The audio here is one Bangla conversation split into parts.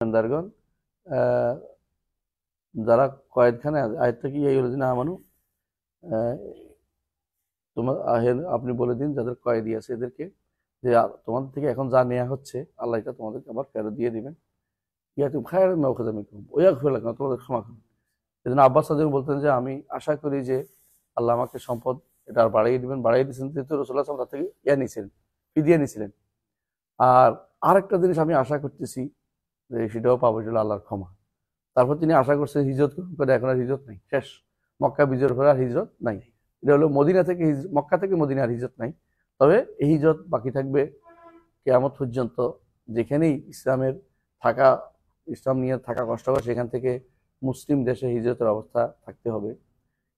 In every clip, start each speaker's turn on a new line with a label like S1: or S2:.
S1: ইমানদারগণ আহ, যারা কয়েদখানে আয়াতটা কি এই হলো যে না আমানু তোমার আপনি বলে দিন যাদের কয়েদি আছে এদেরকে যে তোমাদের থেকে এখন যা নেওয়া হচ্ছে আল্লাহ এটা তোমাদেরকে আবার ফেরত দিয়ে দিবেন। ইয়াতুম খায়রাম মিম্মা উখিযা মিনকুম ওয়া ইয়াগফির লাকুম, তোমাদের ক্ষমা করুন। এজন্য আব্বাস সাহেব বলতেন যে আমি আশা করি যে আল্লাহ আমাকে সম্পদ এটা আর বাড়িয়ে দিবেন, বাড়িয়ে দিয়েছেন যেহেতু রাসূলুল্লাহ সাল্লাল্লাহু আলাইহি ওয়াসাল্লাম তার থেকে নিয়েছিলেন, ফিদিয়া নিয়েছিলেন। আর আরেকটা জিনিস আমি আশা করতেছি যে সেটাও পাবো, সেটা আল্লাহর ক্ষমা। তারপর তিনি আশা করছেন হিজরত করে, এখন আর হিজরত নাই, শেষ। মক্কা বিজয়ের পরে আর হিজরত নাই। এটা হলো মদিনা থেকে মক্কা থেকে মদিনা আর হিজরত নাই। তবে এই হিজরত বাকি থাকবে কিয়ামত পর্যন্ত। যেখানেই ইসলামের থাকা, ইসলাম নিয়ে থাকা কষ্ট হবে, সেখান থেকে মুসলিম দেশে হিজরতের অবস্থা থাকতে হবে।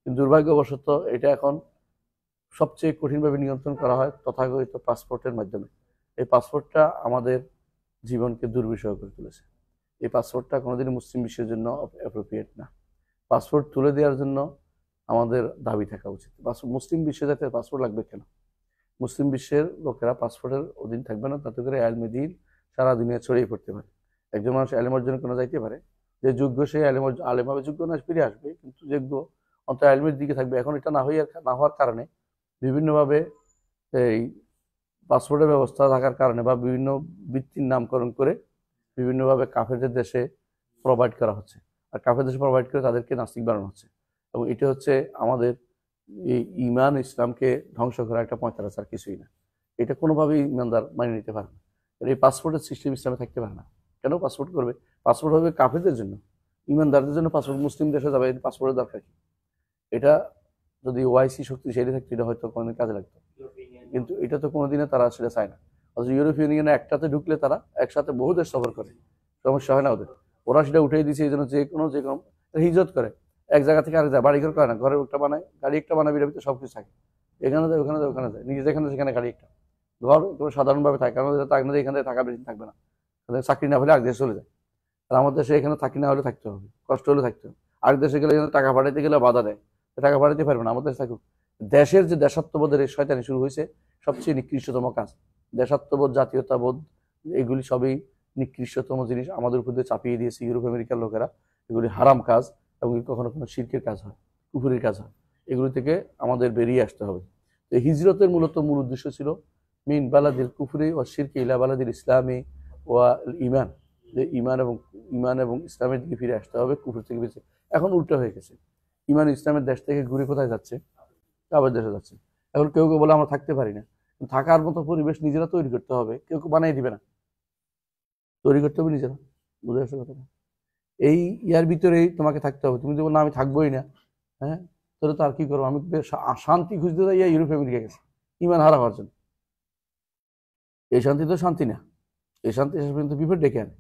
S1: কিন্তু দুর্ভাগ্যবশত এটা এখন সবচেয়ে কঠিনভাবে নিয়ন্ত্রণ করা হয় তথাকথিত পাসপোর্টের মাধ্যমে। এই পাসপোর্টটা আমাদের জীবনকে দুর্বিষহ করে তুলেছে। এই পাসপোর্টটা কোনোদিনই মুসলিম বিশ্বের জন্য অ্যাপ্রোপ্রিয়েট না। পাসপোর্ট তুলে দেওয়ার জন্য আমাদের দাবি থাকা উচিত। মুসলিম বিশ্বে যাতে পাসপোর্ট লাগবে কেন? মুসলিম বিশ্বের লোকেরা পাসপোর্টের অধীন থাকবে না, তাতে করে আলমে দিন সারা দুনিয়া ছড়িয়ে পড়তে পারে। একজন মানুষ আলেম অর্জন করে যাইতে পারে, যে যোগ্য সে আলেম হবে, যোগ্য না ফিরে আসবে, কিন্তু যোগ্য অন্তত আলমের দিকে থাকবে। এখন এটা না হওয়ার কারণে বিভিন্নভাবে এই পাসপোর্টের ব্যবস্থা থাকার কারণে বা বিভিন্ন বৃত্তির নামকরণ করে বিভিন্নভাবে কাফেরদের দেশে প্রোভাইড করা হচ্ছে। আর কাফের দেশে প্রোভাইড করে তাদেরকে নাস্তিক বানানো হচ্ছে। এবং এটা হচ্ছে আমাদের এই ইমান ইসলামকে ধ্বংস করা একটা পঁয়তারা আর কিছুই না। এটা কোনোভাবেই ইমানদার মানে নিতে পারে না। এই পাসপোর্টের সিস্টেম ইসলামে থাকতে পারে না। কেন পাসপোর্ট করবে? পাসপোর্ট হবে কাফেরদের জন্য, ইমানদারদের জন্য পাসপোর্ট। মুসলিম দেশে যাবে, পাসপোর্টের দরকার কি? এটা যদি ওআইসি শক্তিশালী থাকতো এটা হয়তো কোনোদিন কাজে লাগতো, কিন্তু এটা তো কোনোদিনে তারা সেটা চায় না। অথচ ইউরোপিয়ান ইউনিয়নে একটাতে ঢুকলে তারা একসাথে বহু দেশ সফর করে, সমস্যা হয় না ওদের। ওরা সেটা উঠেই দিচ্ছে, এই জন্য যে কোনো হিজরত করে এক জায়গা থেকে আরেক জায়গায়। বাড়ি ঘর করে না, ঘরে একটা বানায়, গাড়ি একটা বানায়, বিরাবিতে সব কিছু থাকে। এখানে যায় ওখানে যায়, ওখানে যায়, নিজে যেখানে সেখানে গাড়ি একটা। ঘর কেবল সাধারণভাবে থাকে, কারণ এখানে থাকা বেশি থাকবে না, চাকরি না হলে আরেক দেশে চলে যায়। আর আমাদের দেশে এখানে থাকি না হলে থাকতে হবে, কষ্ট হলে থাকতে হবে। আরেক দেশে গেলে টাকা পাঠাইতে গেলে বাধা দেয়, টাকা পাঠাতে পারবে না। আমাদের দেশে থাকুক। দেশের যে দেশাত্মবোধের এই শয়তানি শুরু হয়েছে, সবচেয়ে নিকৃষ্টতম কাজ। দেশাত্মবোধ, জাতীয়তাবোধ, এগুলি সবই নিকৃষ্টতম জিনিস আমাদের উপর দিয়ে চাপিয়ে দিয়েছে ইউরোপ আমেরিকার লোকেরা। এগুলি হারাম কাজ এবং কখনো কখনো শিরকের কাজ হয়, কুফুরির কাজ হয়। এগুলি থেকে আমাদের বেরিয়ে আসতে হবে। এই হিজরতের মূল উদ্দেশ্য ছিল মিন বালাদিল কুফরি ও শিরকে ইলা বালাদিল ইসলামী ওয়া ইমান, যে ইমান এবং ইসলামের দিকে ফিরে আসতে হবে, কুফর থেকে বেঁচে। এখন উল্টো হয়ে গেছে, ইমান ইসলামের দেশ থেকে ঘুরে কোথায় যাচ্ছে? কাবার দেশে যাচ্ছে। এখন কেউ কেউ বলে আমরা থাকতে পারি না। থাকার মতো পরিবেশ নিজেরা তৈরি করতে হবে, কেউ কেউ বানিয়ে দিবে না, তৈরি করতে হবে নিজেরা। বুঝে আসছে কথাটা? এই ইয়ার ভিতরেই তোমাকে থাকতে হবে। তুমি যদি বলো না আমি থাকবোই না, হ্যাঁ, তাহলে তো আর কি করবো? আমি শান্তি খুঁজতে যাই ইউরোপ আমেরিকা গেছে ইমান হারা হওয়ার জন্য। এই শান্তি তো শান্তি না, এই শান্তি শেষ পর্যন্ত বিপদ ডেকে আনে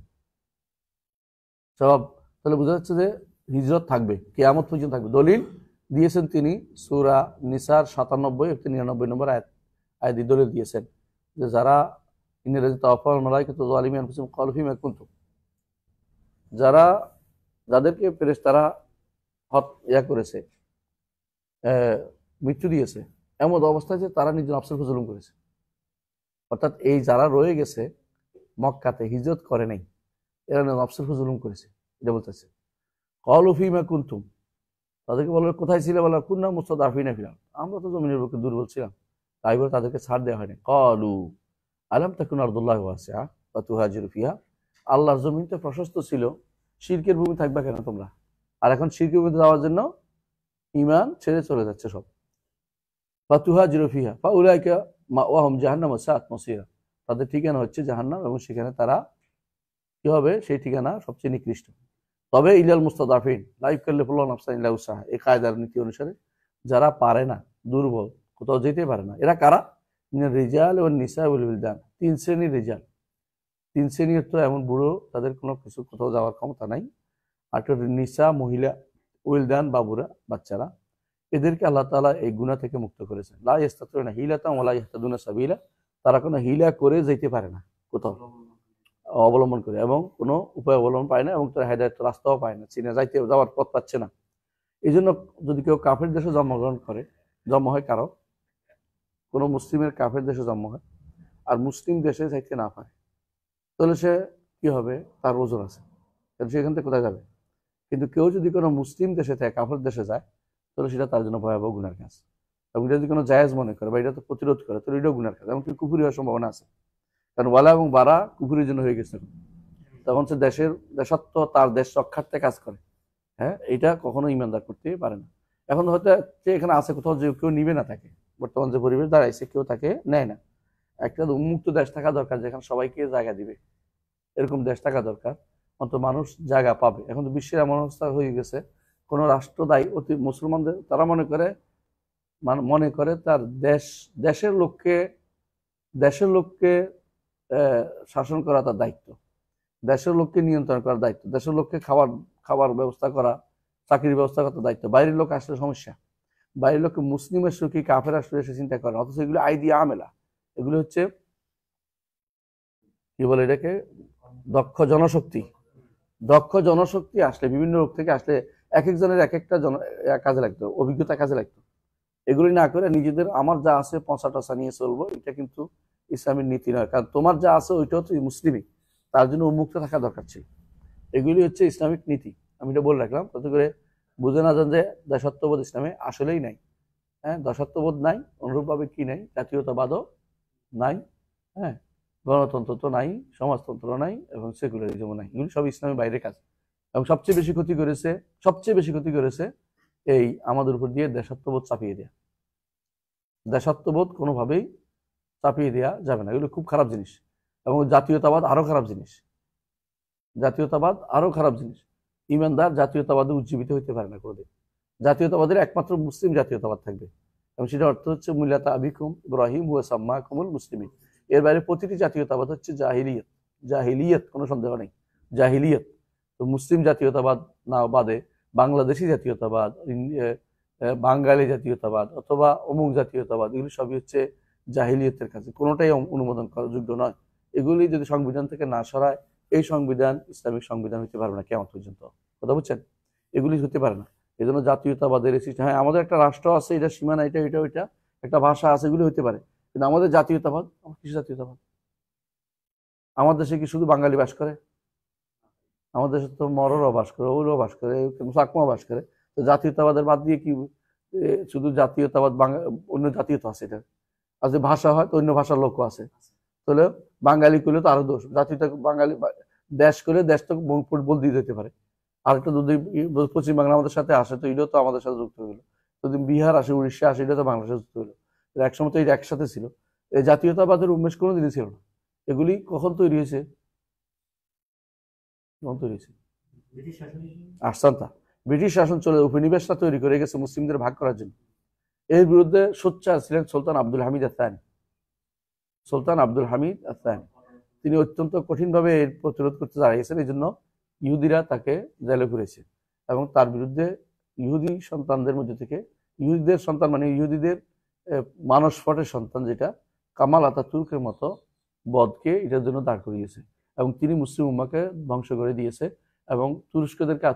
S1: সব। তাহলে বোঝা যাচ্ছে যে হিজরত থাকবে, কিয়ামত পর্যন্ত থাকবে। দলিল দিয়েছেন তিনি সূরা নিসার 97 এবং 99 নম্বর আয়াত দলিল দিয়েছেন যে যারা ইন্নাল্লাযীনা তাওয়াফাহুমুল মালায়েকাতু যালিমি আনফুসিহিম ক্বালু ফীমা কুনতুম, যাদেরকে ফেরেশতারা করেছে, মৃত্যু দিয়েছে, এমন অবস্থায় যে তারা নিজের নফসের উপর জুলুম করেছে। অর্থাৎ এই যারা রয়ে গেছে মক্কাতে, হিজরত করে নাই, এরা নফসের উপর জুলুম করেছে, এটা বলতেছে। ক্বালু ফীমা কুনতুম, তাদেরকে বলবে কোথায় ছিলে? বলা কুন্না মুস্তাদআফিনা ফিল আরদ, আমরা তো জমিনের বুকে দুর্বল ছিলাম, তাই বলে তাদেরকে ছাড় দেওয়া হয়নি। ক্বালু আলাম তাকুন আরদুল্লাহি ওয়াসিআ ফাতুহাজিরু ফিহা, আল্লাহর জমিন তো প্রশস্ত ছিল, শিরকের ভূমি থাকবা কেন তোমরা? আর এখন শিরকের ভূমিতে যাওয়ার জন্য ঈমান ছেড়ে চলে যাচ্ছে সব। ফাতুহাজিরু ফিহা ফাউলাইকা মাওয়াহুম জাহান্নাম ওয়া সাআত মাসীরা, তাদের ঠিকানা হচ্ছে জাহান্নাম এবং সেখানে তারা কি হবে? সেই ঠিকানা সবচেয়ে নিকৃষ্ট। তবে ইলাল মুস্তাদাফিন লা ইউকাল্লিফুল্লাহু নাফসান ইল্লা উসআহা, এই কায়দার নীতি অনুসারে যারা পারে না, দুর্বল, কোথাও যেতে পারে না, এরা কারা? মিনার রিজাল ওয়ান নিসা ওয়াল বিলদান, তিন শ্রেণীর রিজাল। তিন শ্রেণীর তো এমন বুড়ো তাদের কোনো কিছু কোথাও যাওয়ার ক্ষমতা নাই। আর নিসা মহিলা, উইলদান বাবুরা, বাচ্চারা, এদেরকে আল্লাহ তাআলা এই গুনাহ থেকে মুক্ত করেছেন। লা ইস্তাতিউনা হিলাতান ওয়া লা ইয়াহতাদুনা সাবিলা, তারা কোনো হিলা করে যেতে পারে না কোথাও অবলম্বন করে, এবং কোনো উপায় অবলম্বন পায় না, এবং তারা হেদায়েত রাস্তাও পায় না, চীনে যাওয়ার পথ পাচ্ছে না। এই জন্য যদি কেউ কাফের দেশে জন্ম হয় কারো, কোনো মুসলিমের কাফের দেশে জন্ম হয় আর মুসলিম দেশে যাইতে না পারে, তাহলে সে কি হবে? তার ওজর আছে, কারণ সেখান থেকে কোথায় যাবে? কিন্তু কেউ যদি কোনো মুসলিম দেশে থেকে কাফের দেশে যায়, তাহলে সেটা তার জন্য ভয়াবহ গুনার কাজ। এবং এটা যদি কোনো জায়েজ মনে করে বা এটা তো প্রতিরোধ করে, তাহলে এটাও গুনার কাজ, এমনকি কুফরি হওয়ার সম্ভাবনা আছে। কারণ ওয়ালা এবং বারা কুফরির জন্য হয়ে গেছে। তখন সে দেশত্ব তার দেশ রক্ষার্থে কাজ করে। হ্যাঁ, এটা কখনো ইমানদার করতে পারে না। এখন হয়তো যে এখানে আছে কোথাও যে কেউ নিবে না তাকে, বর্তমান যে পরিবেশ দাঁড়াইছে কেউ তাকে নেয় না। একটা উন্মুক্ত দেশ থাকা দরকার যেখানে সবাইকে জায়গা দিবে, এরকম দেশ থাকা দরকার, অন্তত মানুষ জায়গা পাবে। এখন তো বিশ্বের এমন অবস্থা হয়ে গেছে, কোন রাষ্ট্র দায়ী অতি মুসলমানদের, তারা মনে করে তার দেশের লোককে শাসন করা তার দায়িত্ব, দেশের লোককে নিয়ন্ত্রণ করার দায়িত্ব, দেশের লোককে খাবার ব্যবস্থা করা, চাকরির ব্যবস্থা করার দায়িত্ব। বাইরের লোক আসলে সমস্যা, বাইরের লোককে মুসলিম আসলে কি কাফের আসলে এসে চিন্তা করে, অথচ এগুলো আইডিয়া আমেলা, এগুলো হচ্ছে কি বলে এটাকে, দক্ষ জনশক্তি। দক্ষ জনশক্তি আসলে বিভিন্ন রোগ থেকে আসলে এক একজনের এক একটা কাজে লাগতো, অভিজ্ঞতা কাজে লাগতো। এগুলি না করে নিজেদের আমার যা আছে পচা টসা নিয়ে চলবো, এটা কিন্তু ইসলামের নীতি নয়। কারণ তোমার যা আছে ওইটাও তো মুসলিমই, তার জন্য উন্মুক্ত থাকা দরকার ছিল। এগুলি হচ্ছে ইসলামিক নীতি। আমি এটা বলে রাখলাম, কত করে বুঝে না যান যে দাসত্ববোধ ইসলামে আসলেই নাই। হ্যাঁ, দাসত্ববোধ নাই, অনুরূপভাবে কি নাই, জাতীয়তাবাদও নাই, হ্যাঁ, গণতন্ত্র তো নাই, সমাজতন্ত্র নাই, এবং সেকুলারিজমও নাই। এগুলি সব ইসলামের বাইরের কাজ। এবং সবচেয়ে বেশি ক্ষতি করেছে এই আমাদের উপর দিয়ে দেশাত্মবোধ চাপিয়ে দেয়া। দেশাত্মবোধ কোনোভাবেই চাপিয়ে দেওয়া যাবে না, এগুলো খুব খারাপ জিনিস। এবং জাতীয়তাবাদ আরো খারাপ জিনিস, ইমানদার জাতীয়তাবাদে উজ্জীবিত হইতে পারে না কোনোদিন। জাতীয়তাবাদের একমাত্র মুসলিম জাতীয়তাবাদ থাকবে, এবং সেটা অর্থ হচ্ছে মিল্লাতা আবিকুম ইব্রাহিম হুয়া সাম্মাকুমুল মুসলিমিন। এর বাইরে প্রতিটি জাতীয়তাবাদ হচ্ছে জাহিলিয়ত, কোনো সন্দেহ নেই, জাহিলিয়ত। তো মুসলিম জাতীয়তাবাদ না বাদে বাংলাদেশি জাতীয়তাবাদ, বাঙালি জাতীয়তাবাদ অথবা অমুক জাতীয়তাবাদ, এগুলি সবই হচ্ছে জাহিলিয়তের কাছে, কোনোটাই অনুমোদন করার যোগ্য নয়। এগুলি যদি সংবিধান থেকে না সরায়, এই সংবিধান ইসলামিক সংবিধান হতে পারবে না কেমন পর্যন্ত। কথা বুঝছেন? এগুলি হতে পারে না। এই জন্য জাতীয়তাবাদের সিস্টেম, হ্যাঁ আমাদের একটা রাষ্ট্র আছে, এটা সীমানা, এটা এটা ওইটা, একটা ভাষা আছে, এগুলি হতে পারে। কিন্তু আমাদের জাতীয়তাবাদ, কিছু জাতীয়তাবাদ, আমার দেশে কি শুধু বাঙালি বাস করে? আমাদের দেশে তো মররও বাস করে, ওরও বাস করে, চাকমাও বাস করে। তো জাতীয়তাবাদের বাদ দিয়ে কি শুধু জাতীয়তাবাদ অন্য জাতীয়তা আছে? এটা আর যে ভাষা হয় তো অন্য ভাষার লোকও আছে, তাহলে বাঙালি করলে তো আরো দোষ। জাতিটা বাঙালি দেশ করে দেশ তো বদলে যেতে পারে। আর একটা যদি পশ্চিম বাংলা আমাদের সাথে আসে, তো এটাও তো আমাদের সাথে যুক্ত হইলো। যদি বিহার আসে, উড়িষ্যা আসে, এটা তো বাংলাদেশের যুক্ত হইলো। একসময় তো এটা একসাথে ছিল। এই জাতীয়তাবাদের উন্মেষ কোনোদিনই ছিল না। এগুলি কখন তৈরি হয়েছে? আহসানতা, ব্রিটিশ শাসন চলে উপনিবেশটা তৈরি করে গেছে মুসলিমদের ভাগ করার জন্য। এর বিরুদ্ধে সোচ্চার ছিলেন সুলতান আব্দুল হামিদ আত্তানি। তিনি অত্যন্ত কঠিনভাবে এর প্রতিরোধ করতে দাঁড়িয়েছেন। এই জন্য ইহুদিরা তাকে জেলে পুরেছে, এবং তার বিরুদ্ধে ইহুদি সন্তানদের মধ্যে থেকে, ইহুদিদের সন্তান মানে ইহুদিদের মানসপটের সন্তান, যেটা কামাল আতাতুর্কের মতো বদকে এটার জন্য দাঁড় করিয়েছে। এবং তিনি মুসলিম উম্মাকে ধ্বংস করে দিয়েছে, এবং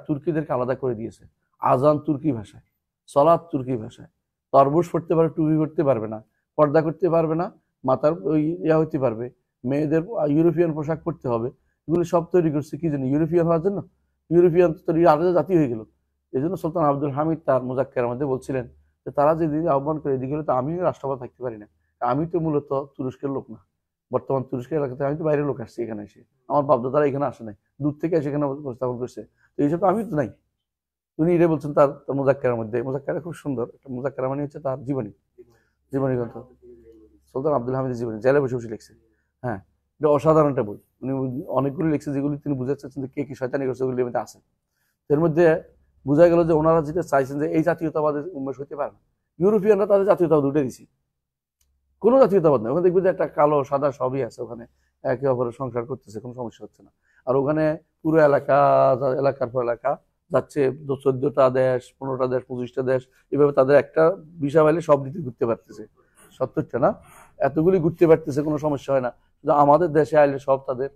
S1: তুর্কিদেরকে আলাদা করে দিয়েছে। আজান তুর্কি ভাষায়, সলাৎ তুর্কি ভাষায়, তরবুজ পড়তে পারবে, টুপি পড়তে পারবে না, পর্দা করতে পারবে না, মাথার ওই হইতে পারবে, মেয়েদের ইউরোপিয়ান পোশাক পরতে হবে। এগুলো সব তৈরি করছে কি জন্য? ইউরোপিয়ান হওয়ার জন্য। ইউরোপিয়ান তৈরি আলাদা জাতি হয়ে গেল। এই জন্য সুলতান আব্দুল হামিদ তার মুজাক্কেরার মধ্যে বলছিলেন যে তারা যদি আহ্বান করে এদিকে হলে তো আমিও রাষ্ট্রপতি থাকতে পারি না। আমি তো মূলত তুরস্কের লোক না, বর্তমান তুরস্কের এলাকাতে আমি তো বাইরের লোক আসছি এখানে এসে, আমার বাপদাদারা এখানে আসে নাই, দূর থেকে এসে এখানে উপস্থাপন করছে। তো এইসব তো আমি তো নাই। উনি এটা বলছেন তার মুজাক্কেরার মধ্যে। মুজাক্কেরা খুব সুন্দর একটা, মুজাক্কেরা মানে হচ্ছে তার জীবনী গ্রন্থ, সুলতান আব্দুল হামিদের জীবনী, জেলে বসে বসে লিখছে। হ্যাঁ, এটা অসাধারণ একটা বই। উনি অনেকগুলি লিখছে যেগুলি তিনি বুঝাতে চাচ্ছেন যে কে কি শয়তানি করছে, ওগুলি মধ্যে আছে। এর মধ্যে বোঝা গেল যে ওনারা যেটা চাইছেন যে এই জাতীয়তাবাদের উন্মেষ হতে পারে না। ইউরোপিয়ানরা তাদের জাতীয়তাবাদ উঠে দিছে, কোনো জাতীয়তাবাদ নেই ওখানে। দেখবে যে একটা কালো সাদা সবই আছে ওখানে, একে অপরের সংসার করতেছে, কোনো সমস্যা হচ্ছে না। আর ওখানে পুরো এলাকার পর এলাকা যাচ্ছে, 14টা দেশ, 15টা দেশ, 25টা দেশ, এভাবে তাদের একটা ভিসা পাইলে সব দিকে ঘুরতে পারতেছে। 70টা না, এতগুলি ঘুরতে পারতেছে, কোনো সমস্যা হয় না। কিন্তু আমাদের দেশে আইলে সব তাদের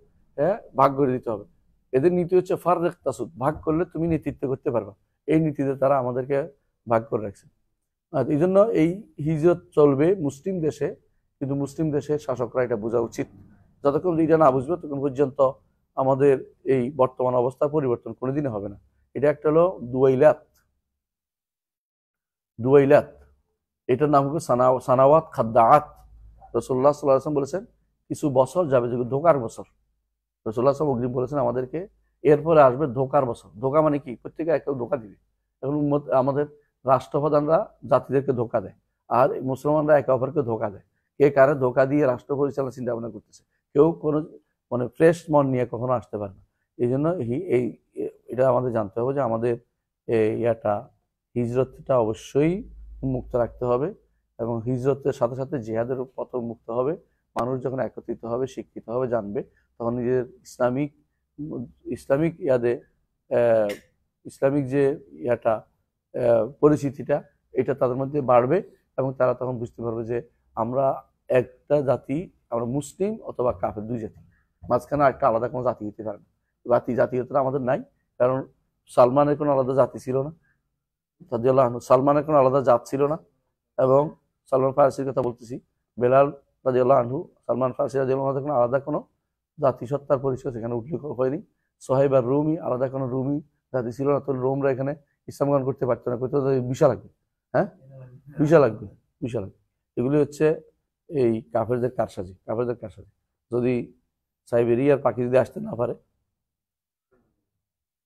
S1: ভাগ করে দিতে হবে। এদের নীতি হচ্ছে ফাররেক তাসুদ, ভাগ করলে তুমি নেতৃত্ব করতে পারবা। এই নীতিতে তারা আমাদেরকে ভাগ করে রাখছে। আর এই জন্য এই হিজরত চলবে মুসলিম দেশে, কিন্তু মুসলিম দেশের শাসকরা এটা বোঝা উচিত। যতক্ষণ এটা না বুঝবে ততক্ষণ পর্যন্ত আমাদের এই বর্তমান অবস্থা পরিবর্তন কোনোদিনই হবে না। এটা একটা হলো দুয়াইলাত। দুয়াইলাত, এটার নাম হলো সানাওয়াত খাদ্দাআত। রাসূলুল্লাহ সাল্লাল্লাহু আলাইহি ওয়াসাল্লাম বলেছেন কিছু বছর যাবে যেগুলো ধোকার বছর। রাসূলুল্লাহ সাল্লাল্লাহু আলাইহি ওয়াসাল্লাম অগ্রিম বলেছেন আমাদেরকে, এরপরে আসবে ধোকার বছর। ধোকা মানে কি? প্রত্যেকে একটা ধোকা দিবে। এখন আমাদের রাষ্ট্রপ্রধানরা জাতিদেরকে ধোকা দেয়, আর মুসলমানরা একে অপরকে ধোকা দেয়। কে কারে ধোকা দিয়ে রাষ্ট্র পরিচালনা চিন্তা ভাবনা করতেছে, কেউ কোনো মানে ফ্রেশ মন নিয়ে কখনো আসতে পারে না। এই জন্য এটা আমাদের জানতে হবে যে আমাদের ইয়াটা হিজরতটা অবশ্যই মুক্ত রাখতে হবে, এবং হিজরতের সাথে সাথে জিহাদের পথ মুক্ত হবে। মানুষ যখন একত্রিত হবে, শিক্ষিত হবে, জানবে, তখন নিজের ইসলামিক ইয়াদে ইসলামিক যে ইয়াটা পরিচিতিটা, এটা তাদের মধ্যে বাড়বে, এবং তারা তখন বুঝতে পারবে যে আমরা একটা জাতি, আমরা মুসলিম অথবা কাফের, দুই জাতি, মাঝখানে একটা আলাদা কোনো জাতি হতে পারে না। জাতীয়তা আমাদের নাই, কারণ সালমানের কোনো আলাদা জাতি ছিল না, রাদিয়াল্লাহু আনহু, সালমানের কোনো আলাদা জাত ছিল না। এবং সালমান ফারসির কথা বলতেছি, বেলাল রাদিয়াল্লাহু আনহু, সালমান ফারসি রাদিয়াল্লাহু আনহু, কোনো আলাদা কোনো জাতিসত্তার পরিচয় সেখানে উল্লেখ হয়নি। সোহাইব আর রুমি, আলাদা কোনো রুমি জাতি ছিল না। তো রোমরা এখানে ইসলাম গ্রহণ করতে পারতো না, করতে ভিসা লাগবে। হ্যাঁ, ভিসা লাগবে, ভিসা লাগবে। এগুলি হচ্ছে এই কাফেরদের কারসাজি, কাফেরদের কারসাজি। যদি সাইবেরিয়ার পাখি যদি আসতে না পারে,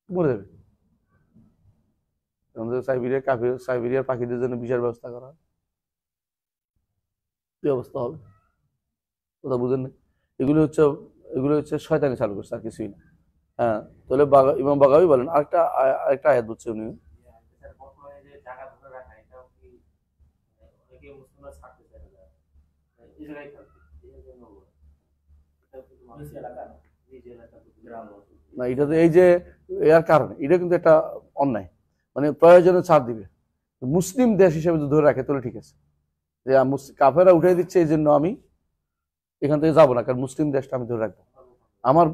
S1: মরে যাবে। সাইবেরিয়ার পাখিদের জন্য ভিসার ব্যবস্থা করা হয়, কি অবস্থা হবে? কথা বুঝেন না? এগুলো হচ্ছে এগুলো হচ্ছে শয়তানি চালু করছে, আর কিছুই না। হ্যাঁ, তাহলে ইমাম বাগাবি বলেন আরেকটা আয়াত হচ্ছে উনি, না এটা তো এই যে এর কারণে এটা কিন্তু একটা অন্যায়, মানে প্রয়োজনে ছাড় দিবে। মুসলিম দেশ হিসেবে যদি ধরে রাখে তাহলে ঠিক আছে, যে কাফেরা উঠাই দিচ্ছে এই জন্য আমি এখান থেকে যাবো না, কারণ মুসলিম দেশটা আমি ধরে রাখবো, আমার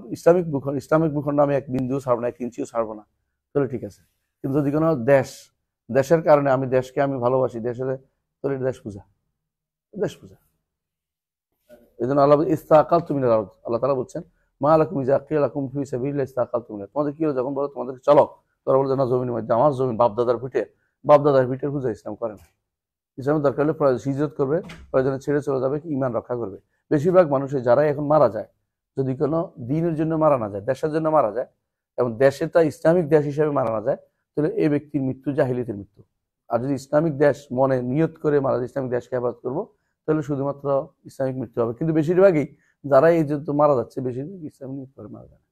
S1: ইসলামিক ভূখণ্ড আমি এক বিন্দুও ছাড়বো না, এক ইঞ্চিও ছাড়বো না, তাহলে ঠিক আছে। কিন্তু যদি কোনো দেশের কারণে আমি দেশকে আমি ভালোবাসি, দেশের, তাহলে দেশ পূজা, দেশ পূজা। এই জন্য আল্লাহ ইস্তাকালতুম মিনাল আরদ, আল্লাহ তাআলা বলছেন মা লাকুম ইযা কিলা লাকুম ফি সাবিলিল্লাহি ইস্তাকালতুম, তোমাদের কি হলো যখন বলো তোমাদেরকে চলো, তোরা বলছো না জমিনের মধ্যে, আমার জমি, বাপদাদার পিঠের পূজা ইসলাম করে না। ইসলামের দরকার হলে হিজরত করবে, প্রয়োজনে ছেড়ে চলে যাবে, ইমান রক্ষা করবে। বেশিরভাগ মানুষের যারাই এখন মারা যায়, যদি কোনো দিনের জন্য মারা না যায়, দেশের জন্য মারা যায়, এবং দেশে তা ইসলামিক দেশ হিসেবে মারা না যায়, তাহলে এই ব্যক্তির মৃত্যু জাহিলিয়াতের মৃত্যু। আর যদি ইসলামিক দেশ মনে নিয়ত করে মারা যায়, ইসলামিক দেশকে হেফাজত করবো, তাহলে শুধুমাত্র ইসলামিক মৃত্যু হবে। কিন্তু বেশিরভাগই যারা এই যে মারা যাচ্ছে, বেশিরভাগ ইসলামিক মৃত্যু করে মারা যায়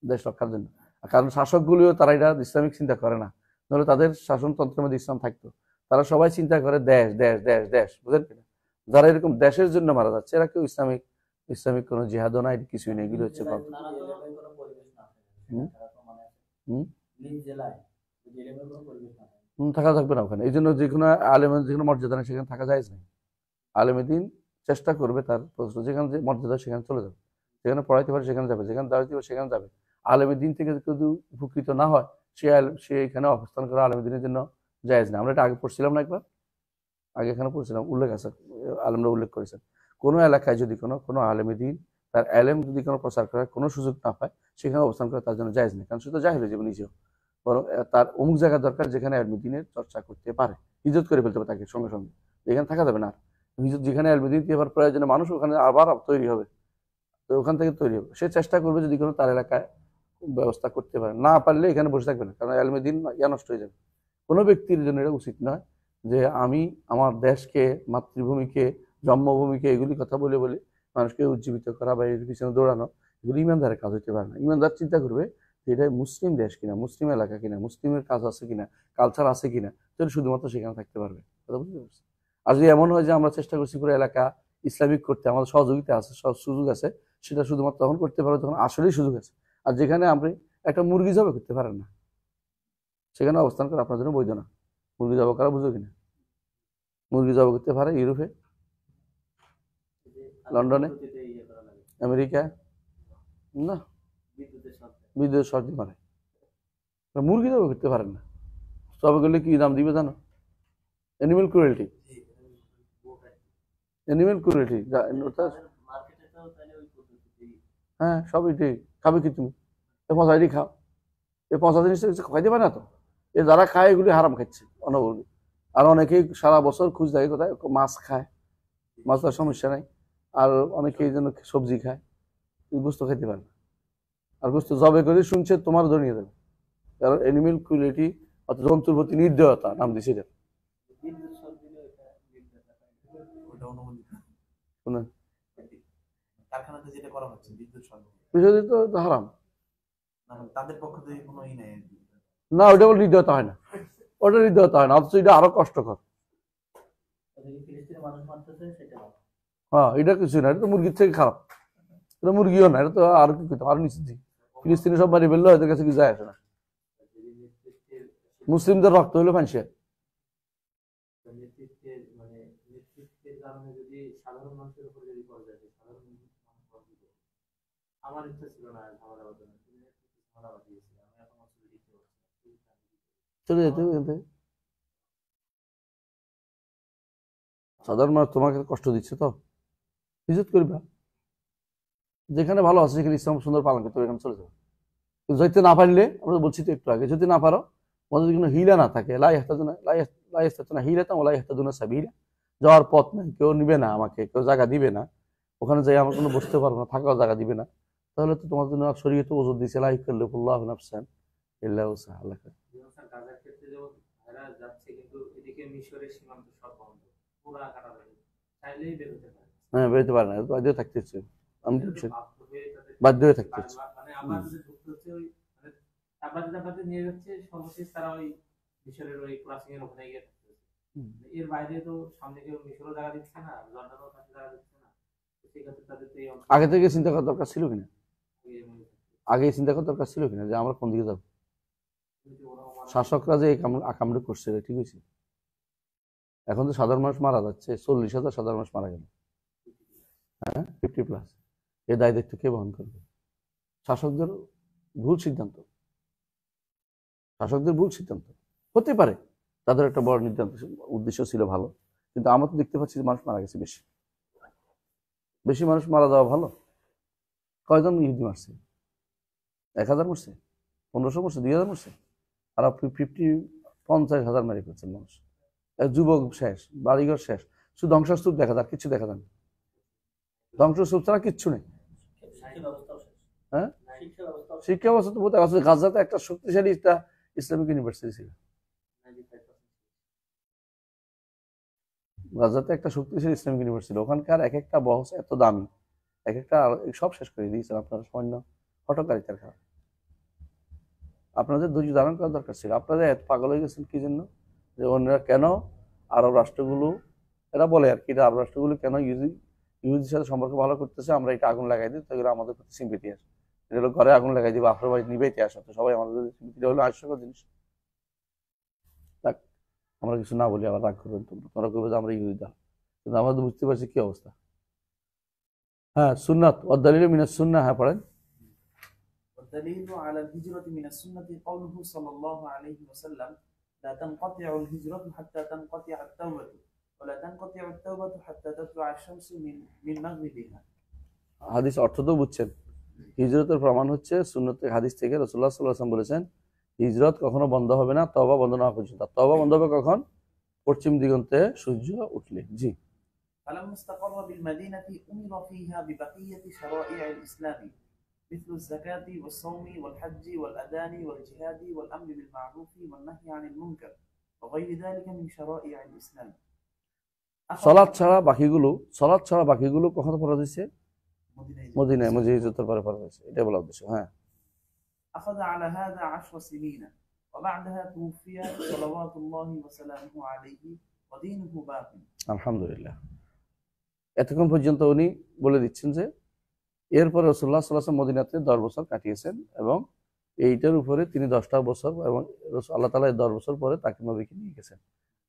S1: দেশ রক্ষার জন্য। কারণ শাসকগুলিও তারা এটা ইসলামিক চিন্তা করে না, নাহলে তাদের শাসনতন্ত্রের মধ্যে ইসলাম থাকতো। তারা সবাই চিন্তা করে দেশ দেশ দেশ দেশ, বুঝলেন কিনা? যারা এরকম দেশের জন্য মারা যাচ্ছে, এরা কেউ ইসলামিক কোনো জিহাদও নাই, কিছুই নেই, এগুলো হচ্ছে কথা। থাকা থাকবে না ওখানে। এই জন্য যে কোনো আলেমের যে কোনো মর্যাদা নেই, সেখানে থাকা যায় না। আলেমে দিন চেষ্টা করবে তার যেখানে যে মর্যাদা, সেখানে চলে যাবে, যেখানে পড়াইতে পারে সেখানে যাবে, যেখানে দাওয়াত দিবে সেখানে যাবে। আলেমে দিন থেকে যদি উপকৃত না হয়, সে এখানে অবস্থান করা আলেমে দিনের জন্য জায়েজ না। আমরা এটা আগে পড়ছিলাম না, একবার আগে এখানে পড়ছিলাম, উল্লেখ আছে, আলেমরা উল্লেখ করেছেন। কোনো এলাকায় যদি কোনো আলেমে দিন তার আলেম যদি কোনো প্রচার করার কোনো সুযোগ না পায়, সেখানে অবস্থান করা তার জন্য জায়েজ নেই, কারণ সে তো জাহিল হয়ে যাবে নিজেও। বরং তার অমুক জায়গা দরকার যেখানে আলমদিনের চর্চা করতে পারে, হিজরত করে ফেলতে হবে তাকে সঙ্গে সঙ্গে, যেখানে থাকা যাবে না। হিজরত যেখানে আলমদিন এবার প্রয়োজনে মানুষ ওখানে আবার তৈরি হবে, তো ওখান থেকে তৈরি হবে, সে চেষ্টা করবে যদি কোনো তার এলাকায় ব্যবস্থা করতে পারে। না পারলে এখানে বসে থাকবে না, কারণ আলমদিন ইয়া নষ্ট হয়ে যাবে। কোনো ব্যক্তির জন্য এটা উচিত নয় যে আমি আমার দেশকে, মাতৃভূমিকে, জন্মভূমিকে এগুলি কথা বলে বলে মানুষকে উজ্জীবিত করা বা এর পিছনে দৌড়ানো, এগুলি ইমানদারের কাজ হতে পারে না। ইমানদার চিন্তা করবে এটা মুসলিম দেশ কিনা, মুসলিম এলাকা কিনা, মুসলিমের কাজ আছে কিনা, কালচার আছে কিনা, তাহলে শুধুমাত্র সেখানে থাকতে পারবে। কথা বুঝতে পারছি? আর যদি এমন হয় যে আমরা চেষ্টা করছি পুরো এলাকা ইসলামিক করতে, আমাদের সহযোগিতা আছে, সব সুযোগ আছে, সেটা শুধুমাত্র তখন করতে পারো যখন আসলেই সুযোগ আছে। আর যেখানে আপনি একটা মুরগি জবাই করতে পারেন না, সেখানে অবস্থান করা আপনার জন্য বৈধ না। মুরগি জবাই করা বুঝো কিনা? মুরগি জবাই করতে পারে ইউরোপে, লন্ডনে, আমেরিকা, না বিদ্যুৎ সর্দি মারে, মুরগি জবাই করতে পারেন না। জবাই করলে কি দাম দিবে জানো? Animal cruelty, animal cruelty. হ্যাঁ, সব এটাই। খাবে কি তুমি? পচাইডি খাও, এই পচা জিনিসটা কিছু খাইতে পারে না তো। এ যারা খায় এগুলি হারাম খাচ্ছে অনবরত। আর অনেকেই সারা বছর খুঁজ থাকে কোথায় মাছ খায়, মাছের সমস্যা নাই। আর অনেকেই যেন সবজি খায়, গোস্ত খেতে পারে না। আর গোস্ত জবে করে শুনছে তোমার ধরিয়ে দেবে, কারণ এনিমেল ক্রুয়েলিটি অর্থাৎ জন্তুর প্রতি নির্দয়তা নাম দিছে এটা। বিষয়টি তো হারাম না, ওটা বলে নির্দয়তা হয় না, ওটা নির্দয়তা হয় না, অথচ এটা আরো কষ্টকর। হ্যাঁ, এটা কিছু না, এটা তো মুরগির থেকে খারাপ, এটা মুরগিও না, এটা তো আরো কি করতে আরো নিচে। ফিলিস্তিনি সব মারি ফেললো, এদের কাছে কি যায় আসে না। মুসলিমদের রক্ত হইলো ফাঁসিয়া।
S2: আমার ইচ্ছা ছিল না ঝামেলা বাঁধার, ঝামেলা বাঁধিয়েছিল, আমি এখন আসলে লিখতে পারছি
S1: চলে যেতে হবে। সাধারণ মানুষ তোমাকে কষ্ট দিচ্ছে তো ইজ্জত করবা, যেখানে ভালো আছে সেখানে ইসলাম সুন্দর পালন করতে হবে, এখানে চলে যাবে। যাইতে না পারলে আমরা বলছি তো একটু আগে, যদি না পারো আমাদের যদি কোনো হিলা না থাকে, সাবিলা, যাওয়ার পথ নেই, কেউ নিবে না আমাকে, কেউ জায়গা দিবে না, ওখানে যাই আমার কোনো বসতে পারবো না, থাকার জায়গা দিবে না, তাহলে তো তোমার জন্য শরীয়তে ওজুর দিয়েছে লা ইউকাল্লিফুল্লাহু নাফসান ইল্লা উসআহা।
S2: গাজার ক্ষেত্রে যেমন ভাইরা যাচ্ছে, কিন্তু এদিকে মিশরের সীমান্ত সব বন্ধ, পুরা কাটাতারি, চাইলেই বের হতে পারে।
S1: হ্যাঁ, বেরোতে পারে না, বাধ্য থাকতে হচ্ছে, আমি বাধ্য হয়ে থাকতে হচ্ছে।
S2: মানে আমরা যদি ঢুকতে হচ্ছে ওই মানে চাপাতে নিয়ে যাচ্ছে, সর্বশেষ তারা ওই মিশরের ওই ক্রসিং এর ওখানে গিয়ে থাকতে হচ্ছে। এর বাইরে তো সামনে কেউ মিশরও জায়গা দিচ্ছে না, জর্ডানও কাছে জায়গা দিচ্ছে না, সেক্ষেত্রে তাদের তো এই
S1: আগে থেকে চিন্তা করার দরকার ছিল কিনা, আগে চিন্তা করার দরকার ছিল কিনা যে আমরা কোন দিকে যাবো। শাসকরা যে আকামড়ি করছে ঠিক হয়েছে, এখন তো সাধারণ মানুষ মারা যাচ্ছে, 40,000 সাধারণ মানুষ মারা গেল, হ্যাঁ 50+। এ দায় দায়িত্ব কে বহন করবে? শাসকদের ভুল সিদ্ধান্ত, শাসকদের ভুল সিদ্ধান্ত হতে পারে, তাদের একটা বড় নির্ধারিত উদ্দেশ্য ছিল ভালো, কিন্তু আমরা তো দেখতে পাচ্ছি যে মানুষ মারা গেছে বেশি, বেশি মানুষ মারা যাওয়া ভালো। কয়জন ইহুদি মারছে? 1,000 মরছে, 1500 মরছে, 2,000 মরছে, আর আপনি 50,000 মারি ফেলছেন মানুষ। যুবক শেষ, বাড়িঘর শেষ, শুধু ধ্বংসস্তূপ দেখা যায়, কিছু দেখা যায় না, ধ্বংসস্তূপ ছাড়া কিচ্ছু নেই। হ্যাঁ, শিক্ষা ব্যবস্থা তো বোধ হয় গাজাতে একটা শক্তিশালী একটা ইসলামিক ইউনিভার্সিটি ছিল, গাজাতে একটা শক্তিশালী ইসলামিক ইউনিভার্সিটি, ওখানকার এক একটা বহস এত দামি, এক একটা সব শেষ করে দিয়েছেন আপনারা সামান্য হটকারিতার কারণে। আপনাদের ধৈর্য ধারণ করার দরকার ছিল, আপনারা এত পাগল হয়ে গেছেন কি জন্য, যে অন্যরা কেন আরব রাষ্ট্রগুলো, এরা বলে আর কি, এটা আরব রাষ্ট্রগুলো কেন ইহুদির সাথে সম্পর্ক ভালো করতেছে, আমরা এটা আগুন লাগাই দিই, তাহলে আমাদের প্রতি সিম্পিতি আসে, এটা হলো ঘরে আগুন লাগাই দিব, আপনার বাড়ি নিবেইতে আসা, তো সবাই আমাদের সিম্পিতিটা হলো হাস্যকর জিনিস। আমরা কিছু না বলি আবার রাগ করবেন, তোমরা করবে যে আমরা ইহুদি দল, কিন্তু আমরা তো বুঝতে পারছি কি অবস্থা। হ্যাঁ, সুন্নাত ওয়াদ-দালিলু মিনাস সুন্নাহ, হ্যাঁ পড়েন।
S3: والدليل على الهجرة من السنة قوله صلى الله عليه وسلم لا تنقطع الهجرة حتى تنقطع التوبة ولا تنقطع التوبة حتى تطلع الشمس من مغربها।
S1: হাদিস অর্থ তো বুঝছেন, হিজরতের প্রমাণ হচ্ছে সুন্নতের হাদিস থেকে রাসূলুল্লাহ সাল্লাল্লাহু আলাইহি ওয়াসাল্লাম বলেছেন হিজরত কখনো বন্ধ হবে না তওবা বন্ধ না হওয়া পর্যন্ত। তওবা বন্ধ হবে কখন? পশ্চিম দিগন্তে সূর্য উঠলে। জি।
S3: فلما استقر بالمدينة أمر فيها ببقية شرائع الإسلام مثل الزكاة والصوم والحج والأذان والجهاد والأمر بالمعروف والنهي عن المنكر وغير ذلك من شرائع الإسلام.
S1: সালাত ছাড়া বাকিগুলো কখন পড়া হয়েছে? মদিনায়, হিজরতের পরে পড়া হয়েছে, এটা বলা উদ্দেশ্য। হ্যাঁ।
S3: أخذ على هذا 10 سنين وبعدها توفي صلوات الله وسلامه عليه ودينه باق.
S1: আলহামদুলিল্লাহ। এতক্ষণ পর্যন্ত উনি বলে দিচ্ছেন যে এরপরে রাসূলুল্লাহ সাল্লাল্লাহু আলাইহি ওয়াসাল্লাম মদিনাতে 10 বছর কাটিয়েছেন এবং এইটার উপরে তিনি 10টা বছর এবং আল্লাহ তাআলা 10 বছর পরে তাকে নবীকে নিয়ে গেছেন,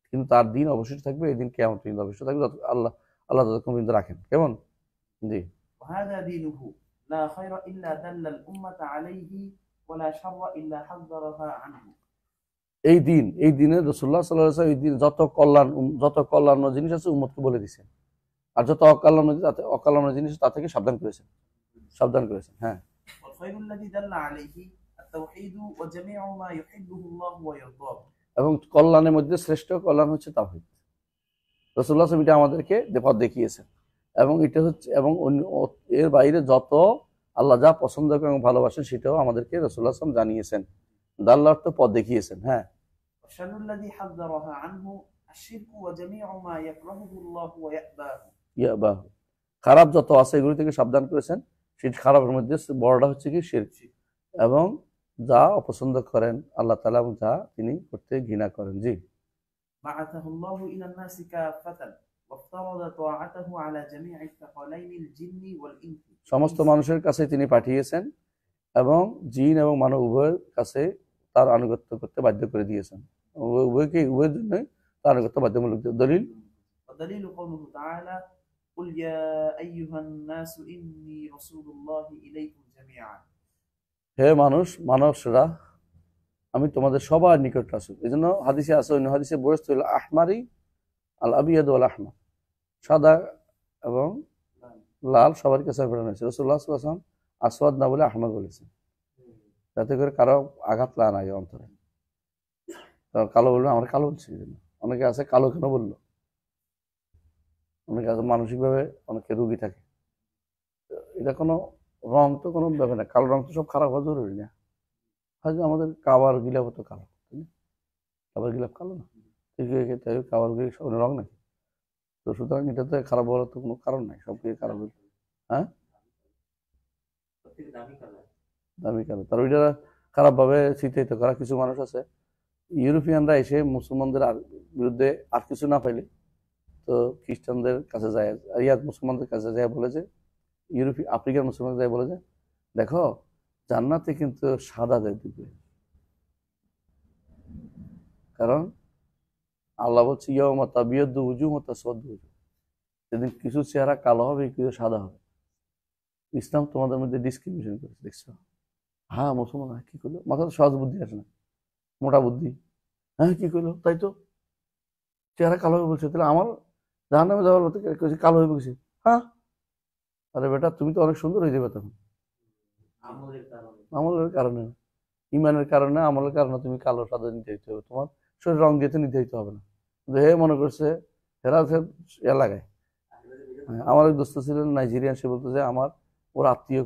S1: কিন্তু তার দিন অবশিষ্ট থাকবে, এই দিন কিয়ামত পর্যন্ত অবশিষ্ট থাকবে, আল্লাহ ততক্ষণ পর্যন্ত রাখেন। কেমন? জি।
S3: وهذا دينه لا خير إلا دل الأمة عليه ولا شر إلا حذرها عنه.
S1: এই দিনে রাসূলুল্লাহ সাল্লাল্লাহু আলাইহি ওয়াসাল্লাম এই দিন যত কল্যাণ জিনিস আছে উম্মতকে বলে দিয়েছেন, আর যত অকল্যাণ জিনিস তা থেকে সাবধান করেছেন। হ্যাঁ।
S3: والخير الذي دل عليه التوحيد وجميع ما يحبه الله ويرضاه.
S1: এবং কল্যাণের মধ্যে শ্রেষ্ঠ কল্যাণ হচ্ছে তাওহীদ। রাসূলুল্লাহ সাল্লাল্লাহু আলাইহি ওয়াসাল্লাম এটা আমাদেরকে পথ দেখিয়েছেন, এবং এটা হচ্ছে এবং এর বাইরে যত আল্লাহ যা পছন্দ করেন এবং ভালোবাসেন সেটাও আমাদেরকে রাসূলুল্লাহ সাল্লাল্লাহু আলাইহি ওয়াসাল্লাম জানিয়েছেন, দাল্লা অর্থ পথ দেখিয়েছেন। হ্যাঁ,
S3: والشر الذي حذرها عنه الشرك وجميع ما يكرهه الله ويأباه.
S1: ইয়াবা, খারাপ যত আছে এগুলো থেকে সাবধান করেছেন। সেই খারাপের মধ্যে বড়টা হচ্ছে কি শিরক, এবং যা অপছন্দ করেন আল্লাহ তাআলা এবং যা তিনি করতে ঘৃণা করেন। জি,
S3: بعثه الله إلى الناس كافة وافترض طاعته على جميع الثقلين الجن والإنس.
S1: সমস্ত মানুষের কাছে তিনি পাঠিয়েছেন এবং জিন এবং মানব উভয়ের কাছে তার আনুগত্য করতে বাধ্য করে দিয়েছেন। উভয়ের জন্য তার আনুগত্য বাধ্যমূলক। দলিল
S3: ودليل قوله تعالى قل يا أيها الناس إني رسول الله إليكم جميعا.
S1: হে মানুষরা, আমি তোমাদের সবার নিকট রাসূল। এই জন্য হাদিসে আছে, অন্য হাদিসে বয়স হল আহমারি আল আবিয়াদ ওয়াল আহমার, সাদা এবং লাল সবার কাছে প্রেরণ হয়েছে। রাসূলুল্লাহ সাল্লাল্লাহু আলাইহি ওয়াসাল্লাম আসওয়াদ না বলে আহমদ বলেছেন, যাতে করে কারো আঘাত না লাগে অন্তরে। কারণ কালো বলবে আমরা কালো বলছি, অনেকে আছে কালো কেন বললো, অনেকে আছে মানসিকভাবে অনেকে রুগী থাকে। এটা কোনো রং তো কোনো ব্যাপার না, কালো রং তো সব খারাপ হওয়া জরুরি না। হয়তো আমাদের কাবার গিলাপ তো কালো, তাই না? কাবার গিলাপ কালো না, তাই কাবার গিলাপ সব রং নাকি? তো সুতরাং এটাতে খারাপ বলার তো কোনো কারণ নাই, সব কিছু খারাপ হইল। হ্যাঁ, দামি কালো, তার ওইটা খারাপ ভাবে চিন্তিত করা কিছু মানুষ আছে। ইউরোপিয়ানরা এসে মুসলমানদের বিরুদ্ধে আর কিছু না পাইলে তো খ্রিস্টানদের কাছে যায়, মুসলমানদের কাছে যায় বলে যে, আফ্রিকার মুসলমান যায় বলে যে, দেখো জান্নাতে কিন্তু সাদা দেয় দিবে, কারণ আল্লাহ বলছে ইয়াউমা তাবিয়াদ্দু উজুহ ওয়া তাসওয়াদ্দু উজুহ, সেদিন কিছু চেহারা কালো হবে, কিছু সাদা হবে। ইসলাম তোমাদের মধ্যে ডিসক্রিমিনেশন করেছে, দেখছো? হ্যাঁ, মুসলমান কি করলো, মাথা তো সহজ বুদ্ধি আসে না, মোটা বুদ্ধি। হ্যাঁ, কি করলো, তাই তো চেহারা কালো হবে বলছে, তাহলে আমার জাহান্নামে যাওয়ার মতো কালো হয়ে গেছে। হ্যাঁ, আরে বেটা তুমি তো অনেক সুন্দর হয়ে যাবে তখন। আমলের কারণে, ইমানের কারণে, আমলের কারণে তুমি কালো সাদা নির্ধারিত হবে, তোমার শরীর রং দিয়ে তো নির্ধারিত হবে না। হে মনে করছে হেরা এলাকায়, আমার এক দোস্ত ছিলেন নাইজেরিয়ান, সে বলতো যে আমার ওর আত্মীয়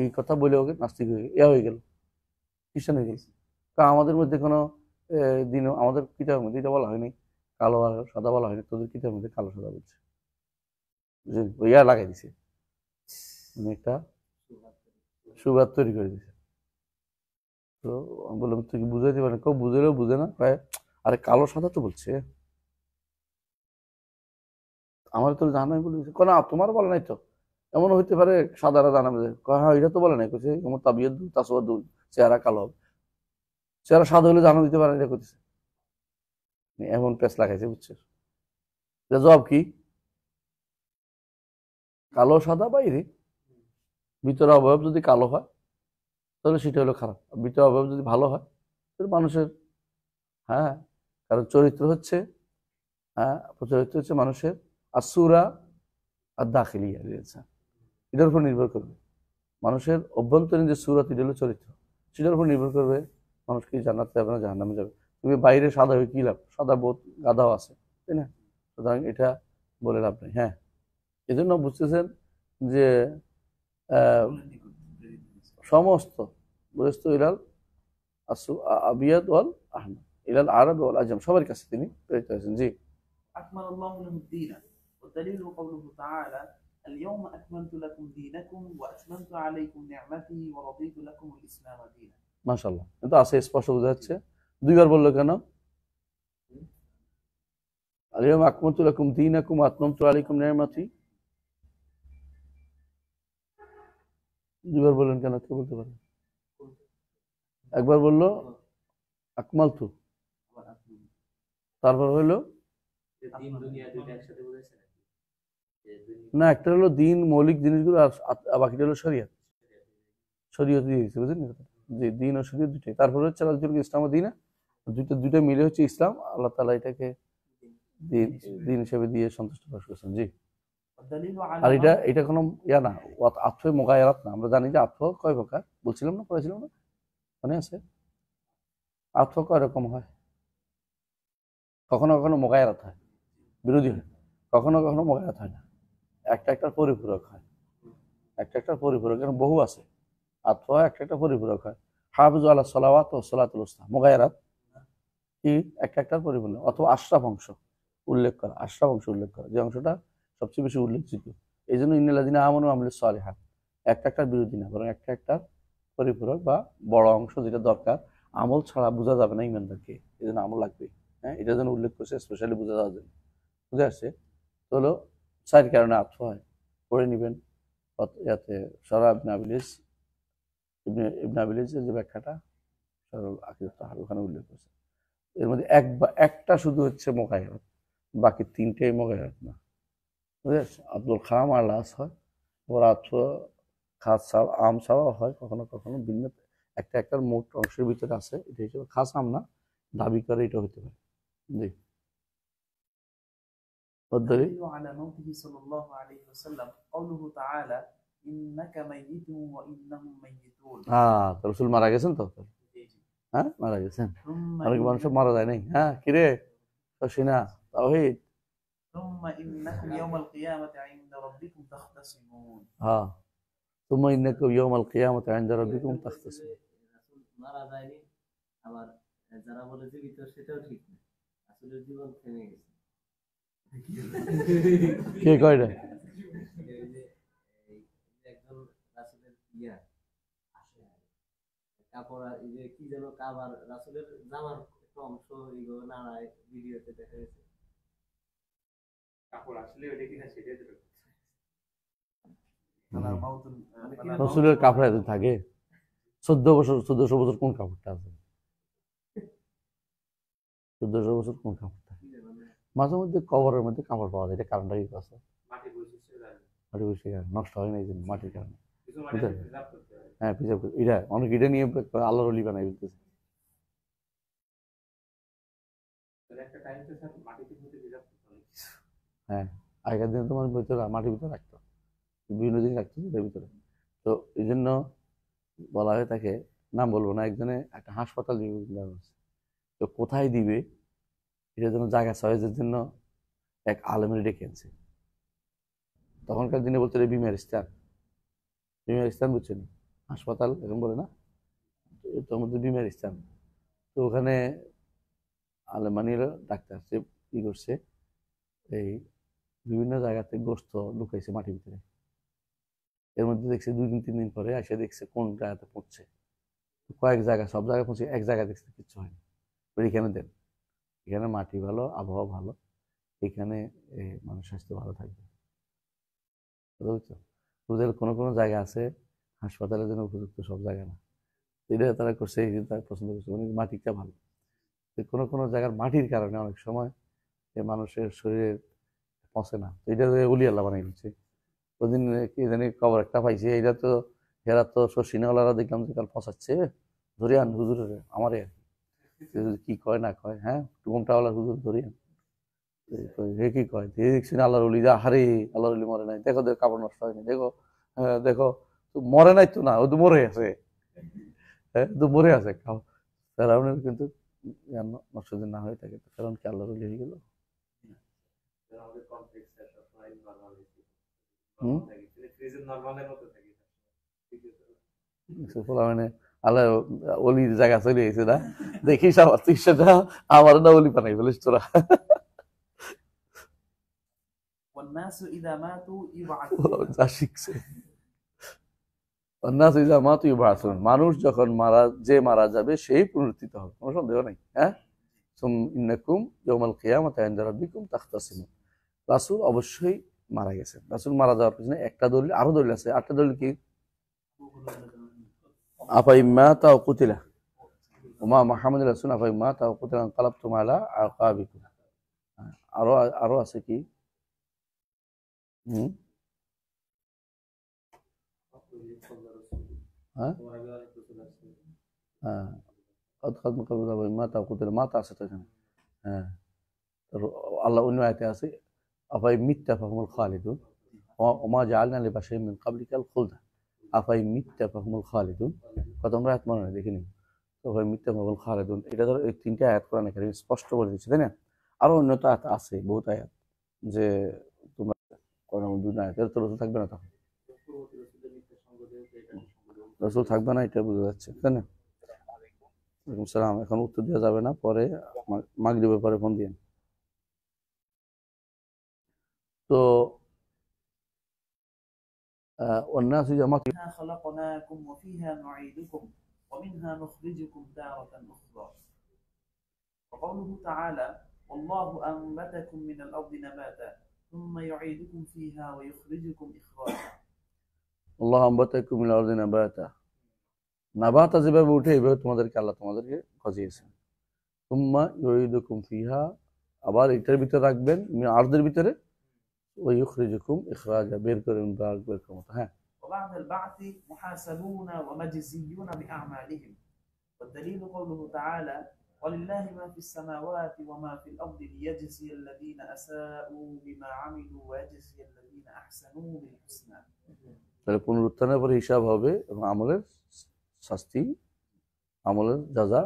S1: এই কথা বলে ওকে নাস্তিক হয়ে গেল, খ্রিস্টান হয়ে গেছে। তা আমাদের মধ্যে কোনো দিন, আমাদের কিতাবের মধ্যে এটা বলা হয়নি কালো আর সাদা বলা হয়নি, তোদের কিতাবের মধ্যে কালো সাদা বলছে, ইয়া লাগাই দিছে, একটা সুবাদ তৈরি করে দিছে। তো আমি বললাম তুই কি বুঝাইতে পারেন? কেউ বুঝেলেও বুঝে না, প্রায় আরে কালো সাদা তো বলছে, আমার তো জানাই বলেছে না, তোমার বলে নাই তো, এমন হইতে পারে সাদারা জানাবে, হ্যাঁ এটা তো বলে নাই, কইছে আমার তাবিয়াদ তাসওয়াদ চেহারা কালো হবে, চেহারা সাদা হলে জানা দিতে পারে, এটা করতেছে এমন পেস লাগাইছে, বুঝছো? জবাব কি? কালো সাদা বাইরে, ভিতরে অবয়ব যদি কালো হয় তাহলে সেটা হলো খারাপ, ভিতরে অবয়ব যদি ভালো হয় তাহলে মানুষের, হ্যাঁ, কারণ চরিত্র হচ্ছে, হ্যাঁ, চরিত্র হচ্ছে মানুষের আসুরা আর দাখিলিয়া, এটার উপর নির্ভর করবে মানুষের অভ্যন্তরীণ যে সুরত, এটা হলো চরিত্র, সেটার উপর নির্ভর করবে মানুষ কি জান্নাতে যাবে না জাহান্নামে যাবে। তুমি বাইরে সাদা হয়ে কি লাভ, সাদা বোধ গাধাও আছে, তাই না? সুতরাং এটা বলে লাভ নেই। হ্যাঁ, এই জন্য বুঝতেছেন যে সমস্ত বস্তু ইলাল আবিয়াদ ওয়াল আহমদ ইলাল আরব ওয়াল আজম, সবার কাছে তিনি প্রেরিত হয়েছেন। জি,
S3: أكمل الله له الدين والدليل قوله تعالى اليوم أكملت لكم دينكم وأتممت عليكم نعمتي ورضيت لكم الإسلام دينا.
S1: মাশাআল্লাহ, কিন্তু আছে স্পষ্ট বোঝা যাচ্ছে। দুইবার বললো কেন? আলিয়াউমা আকমালতু লাকুম দীনাকুম ওয়া আতমামতু আলাইকুম নি'মাতি, দুইবার বললেন কেন? কে বলতে পারে? একবার বললো আকমালতু, তারপর হইলো না, একটা হলো দিন মৌলিক জিনিসগুলো, আর বাকিটা হলো শরিয়ত, শরিয়ত দিয়ে দিচ্ছে, বুঝলেন? যে দিন ও শরিয়ত দুটাই, তারপরে হচ্ছে ইসলাম ও দিনা, দুইটা মিলে হচ্ছে ইসলাম। আল্লাহ তাআলা এটাকে দিন হিসেবে দিয়ে সন্তুষ্ট প্রকাশ করেছেন। জি, আর এটা কোনো ইয়া না, আত্মে মোগায়ারাত না। আমরা জানি যে আত্ম কয় প্রকার, বলছিলাম না, পড়েছিলাম না, মনে আছে? আতফ কয় রকম হয়? কখনো কখনো মোগায়রাত হয়, বিরোধী হয়, কখনো কখনো মোগায়রাত হয় না, একটা একটা পরিপূরক হয়, একটা একটা পরিপূরক, এরকম বহু আছে। আতফ হয়, একটা একটা পরিপূরক হয়। হাফিজু আলা সালাওয়াত ও সালাতুল উস্তা, মোগায়রাত কি একটা একটা পরিপূর্ণ, অথবা আশরাফ অংশ উল্লেখ করা, আশরাফ অংশ উল্লেখ করা, যে অংশটা সবচেয়ে বেশি উল্লেখযোগ্য। এই জন্য ইন্নাল্লাযিনা আমানু ওয়া আমিলুস সালিহাত একটা একটা বিরোধী না, বরং একটা একটা পরিপূরক বা বড় অংশ, যেটা দরকার। আমল ছাড়া বোঝা যাবে না ইমানদারকে, এই জন্য আমল লাগবে। হ্যাঁ, এটা যেন উল্লেখ করছে স্পেশালি বোঝা যাওয়ার জন্য। বুঝে আসছে? তো হলো 4 কারণে আতফ হয়, পড়ে নিবেন। ইয়াতে সরা ইবনে আবিলিস, ইবনে আবিলিসের যে ব্যাখ্যাটা সরল আকিদা তাহার ওখানে উল্লেখ করছে। এর মধ্যে একটা শুধু হচ্ছে মোগায়রাত, বাকি তিনটেই মোগায়রাত না। বুঝে আসছে? আব্দুল খাম আর লাস হয়, ওর আতফ খাস ছাড়া আম ছাড়াও হয়, কখনো কখনো ভিন্ন একটা একটার মোট অংশের ভিতরে আছে, এটা হিসেবে খাস আম না, দাবি করে এটা হতে পারে। জি, والدليل
S3: الدليل على موته صلى الله عليه وسلم قوله تعالى إنك ميت وإنهم ميتون।
S1: তো রসুল মারা গেছেন তো? হ্যাঁ, মারা গেছেন।
S3: ثم
S1: অনেক মানুষ
S3: إنكم
S1: মারা যায় নাই। হ্যাঁ, কিরে শশিনা তাওহীদ।
S3: ثم إنكم يوم القيامة عند ربكم تختصمون।
S1: হ্যাঁ, ثم إنكم يوم القيامة عند ربكم تختصمون।
S4: রাসূল মারা যায়নি, আবার যারা বলে জীবিত সেটাও ঠিক না, রাসূলের জীবন থেমে গেছে।
S1: কে কয় না?
S4: এই যে একজন রাসূলের কাপড়, এই যে কি যেন কাবার রাসূলের জামার একটা অংশ এগুলো নাড়ায় ভিডিওতে দেখা গেছে।
S2: কাপড় আসলে ওটা কিনা সেটাই তো
S3: فلا موت فلا موت
S1: রসুলের কাপড় এত থাকে? 1400 বছর কোন কাপড়টা আছে? 1400 বছর কোন কাপড়টা? মাঝে মধ্যে কবরের মধ্যে কাপড় পাওয়া যায়, এটা কারণটা কি আছে?
S2: মাটি বৈশিষ্ট্য জানি
S1: মাটি বসে নষ্ট হয় না এই জন্য, মাটির কারণে।
S2: কিছু মাটি
S1: বুঝলেন?
S2: প্রিজার্ভ করতে হয়।
S1: হ্যাঁ, প্রিজার্ভ এটা অনেক, এটা নিয়ে আল্লাহর ওলি বানাই ফেলতেছে।
S2: তাহলে একটা টাইম তো স্যার মাটিতে মধ্যে প্রিজার্ভ করতে হয় কিছু।
S1: হ্যাঁ, আগের দিনে তোমার ভিতরে মাটির ভিতরে রাখতো, বিভিন্ন জিনিস রাখতো এটার ভিতরে। তো এই জন্য বলা হয় তাকে, নাম বলবো না, একজনে একটা হাসপাতাল দিবে, তো কোথায় দিবে এটার জন্য জায়গা সয়েজের জন্য এক আলেমের ডেকে আনছে। তখনকার দিনে বলতে বিমার স্থান, বিমার স্থান বুঝছেন, হাসপাতাল এরকম বলে না, তোর মধ্যে বিমার স্থান। তো ওখানে আলেমানিরা ডাক্তার সে কি করছে, এই বিভিন্ন জায়গাতে গোস্ত ঢুকাইছে মাটির ভিতরে। এর মধ্যে দেখছে 2 দিন 3 দিন পরে এসে দেখছে কোন জায়গাতে পড়ছে, কয়েক জায়গা, সব জায়গায় পৌঁছে, এক জায়গায় দেখছে কিছু হয়নি। এখানে দেন, এখানে মাটি ভালো, আবহাওয়া ভালো, এখানে মানুষ স্বাস্থ্য ভালো থাকবে। বুঝছো? ওদের কোনো কোনো জায়গা আছে হাসপাতালের জন্য উপযুক্ত, সব জায়গা না। এটা তারা করছে, এই তারা পছন্দ করছে, মানে মাটিটা ভালো। কোনো কোনো জায়গার মাটির কারণে অনেক সময় মানুষের শরীরে পচে না, তো এটা উলি আল্লাহ বানাই দিচ্ছে। ওদিন কি জানি খবর একটা পাইছে, এটা তো এরা তো শশিনাওয়ালারা দেখলাম যে কাল পচাচ্ছে, ধরে আন হুজুরের আমারে আর কি কয় না কয়। হ্যাঁ, টুমটাওয়ালা হুজুর ধরে আন, হে কি কয়, হে দেখছি না আল্লাহর উলি, যা হারে আল্লাহর উলি মরে নাই, দেখো দেখো কাপড় নষ্ট হয়নি, দেখো দেখো, তো মরে নাই তো, না ও তো মরে আছে। হ্যাঁ, তো মরে আছে। ফেরাউনের কিন্তু নষ্ট যদি না হয়ে থাকে, তো ফেরাউন কি আল্লাহর উলি হয়ে গেল?
S2: আমাদের কমপ্লেক্স এর সব সময় নরমাল হইছে।
S1: হুম,
S2: নরমাল থাকে। কিন্তু ফ্রিজের নরমালের মতো থাকে।
S1: মানে আল্লাহ অলির জায়গা চলে গেছে না, দেখিস আমার তুই সেটা আমার না অলি বানাই বলিস তোরা।
S3: والناس إذا ماتوا يبعثون।
S1: যা শিখছে। মানুষ যখন মারা যাবে সেই পুনরুত্থিত হবে, কোনো সন্দেহ নেই। হ্যাঁ, ইন্নাকুম ইয়াউমাল কিয়ামাতি ইনদা রাব্বিকুম তাখতাসিমুন। রাসূল অবশ্যই মারা গেছেন। রাসূল মারা যাওয়ার পিছনে একটা দলিল, আরো দলিল আছে। আটটা দলিল কি? আফাইম্মাতা ওয়া কুতিলা ওমা মুহাম্মাদুর রাসূল আফাইম্মাতা ওয়া কুতিলা ইনকালাবতুম আলা আকাবিকুম। আরো আরো আছে কি? হ্যাঁ হ্যাঁ, মাতা আছে তো এখানে। হ্যাঁ, আল্লাহ অন্য আয়াতে আছে আফাই মিথ্যা ফাহমুল খালিদুন ওমা জাআলনা লিবাশারিন মিন ক্বাবলিকাল খুলদা আফাই মিথ্যা ফাহমুল খালিদুন। কত আমরা আয়াত মনে হয় দেখিনি। তো ভাই মিথ্যা মাবুল খালেদুন, এটা ধরো এই তিনটে আয়াত কোরআনে কারিমে স্পষ্ট বলে দিচ্ছে, তাই না? আরো অন্য তো আয়াত আছে, বহুত আয়াত, যে তোমরা কোরআন বিভিন্ন আয়াত, তো রসুল থাকবে না তখন,
S2: পূর্ববর্তী রসুলদের মিথ্যা সঙ্গ দেও তো এটা সঙ্গ দেও।
S1: রসুল থাকবে না, এটা বোঝা যাচ্ছে, তাই না? ওয়ালাইকুম সালাম। এখন উত্তর দেওয়া যাবে না, পরে মাগরিবের পরে ফোন দিন। তো والناس جماعة
S3: منها خلقناكم وفيها نعيدكم ومنها نخرجكم تارة أخرى. وقوله تعالى والله أنبتكم من الأرض نباتا ثم يعيدكم فيها ويخرجكم إخراجا.
S1: الله أنبتكم من الأرض نباتا, নাবাতা যেভাবে উঠে এইভাবে তোমাদেরকে আল্লাহ তোমাদেরকে গজিয়েছেন। তুম্মা ইউঈদুকুম ফিহা, আবার এটার ভিতরে রাখবেন, আরদের ভিতরে, ওয়া ইউখরিজুকুম ইখরাজা, বের করেন বের করার মতো। হ্যাঁ,
S3: وبعد البعث محاسبون ومجزيون بأعمالهم. والدليل قوله تعالى ولله ما في السماوات وما في الأرض ليجزي الذين أساءوا بما عملوا ويجزي الذين أحسنوا بالحسنى.
S1: তাহলে পুনরুত্থানের পরে হিসাব হবে এবং আমলের শাস্তি, আমলের যাজা,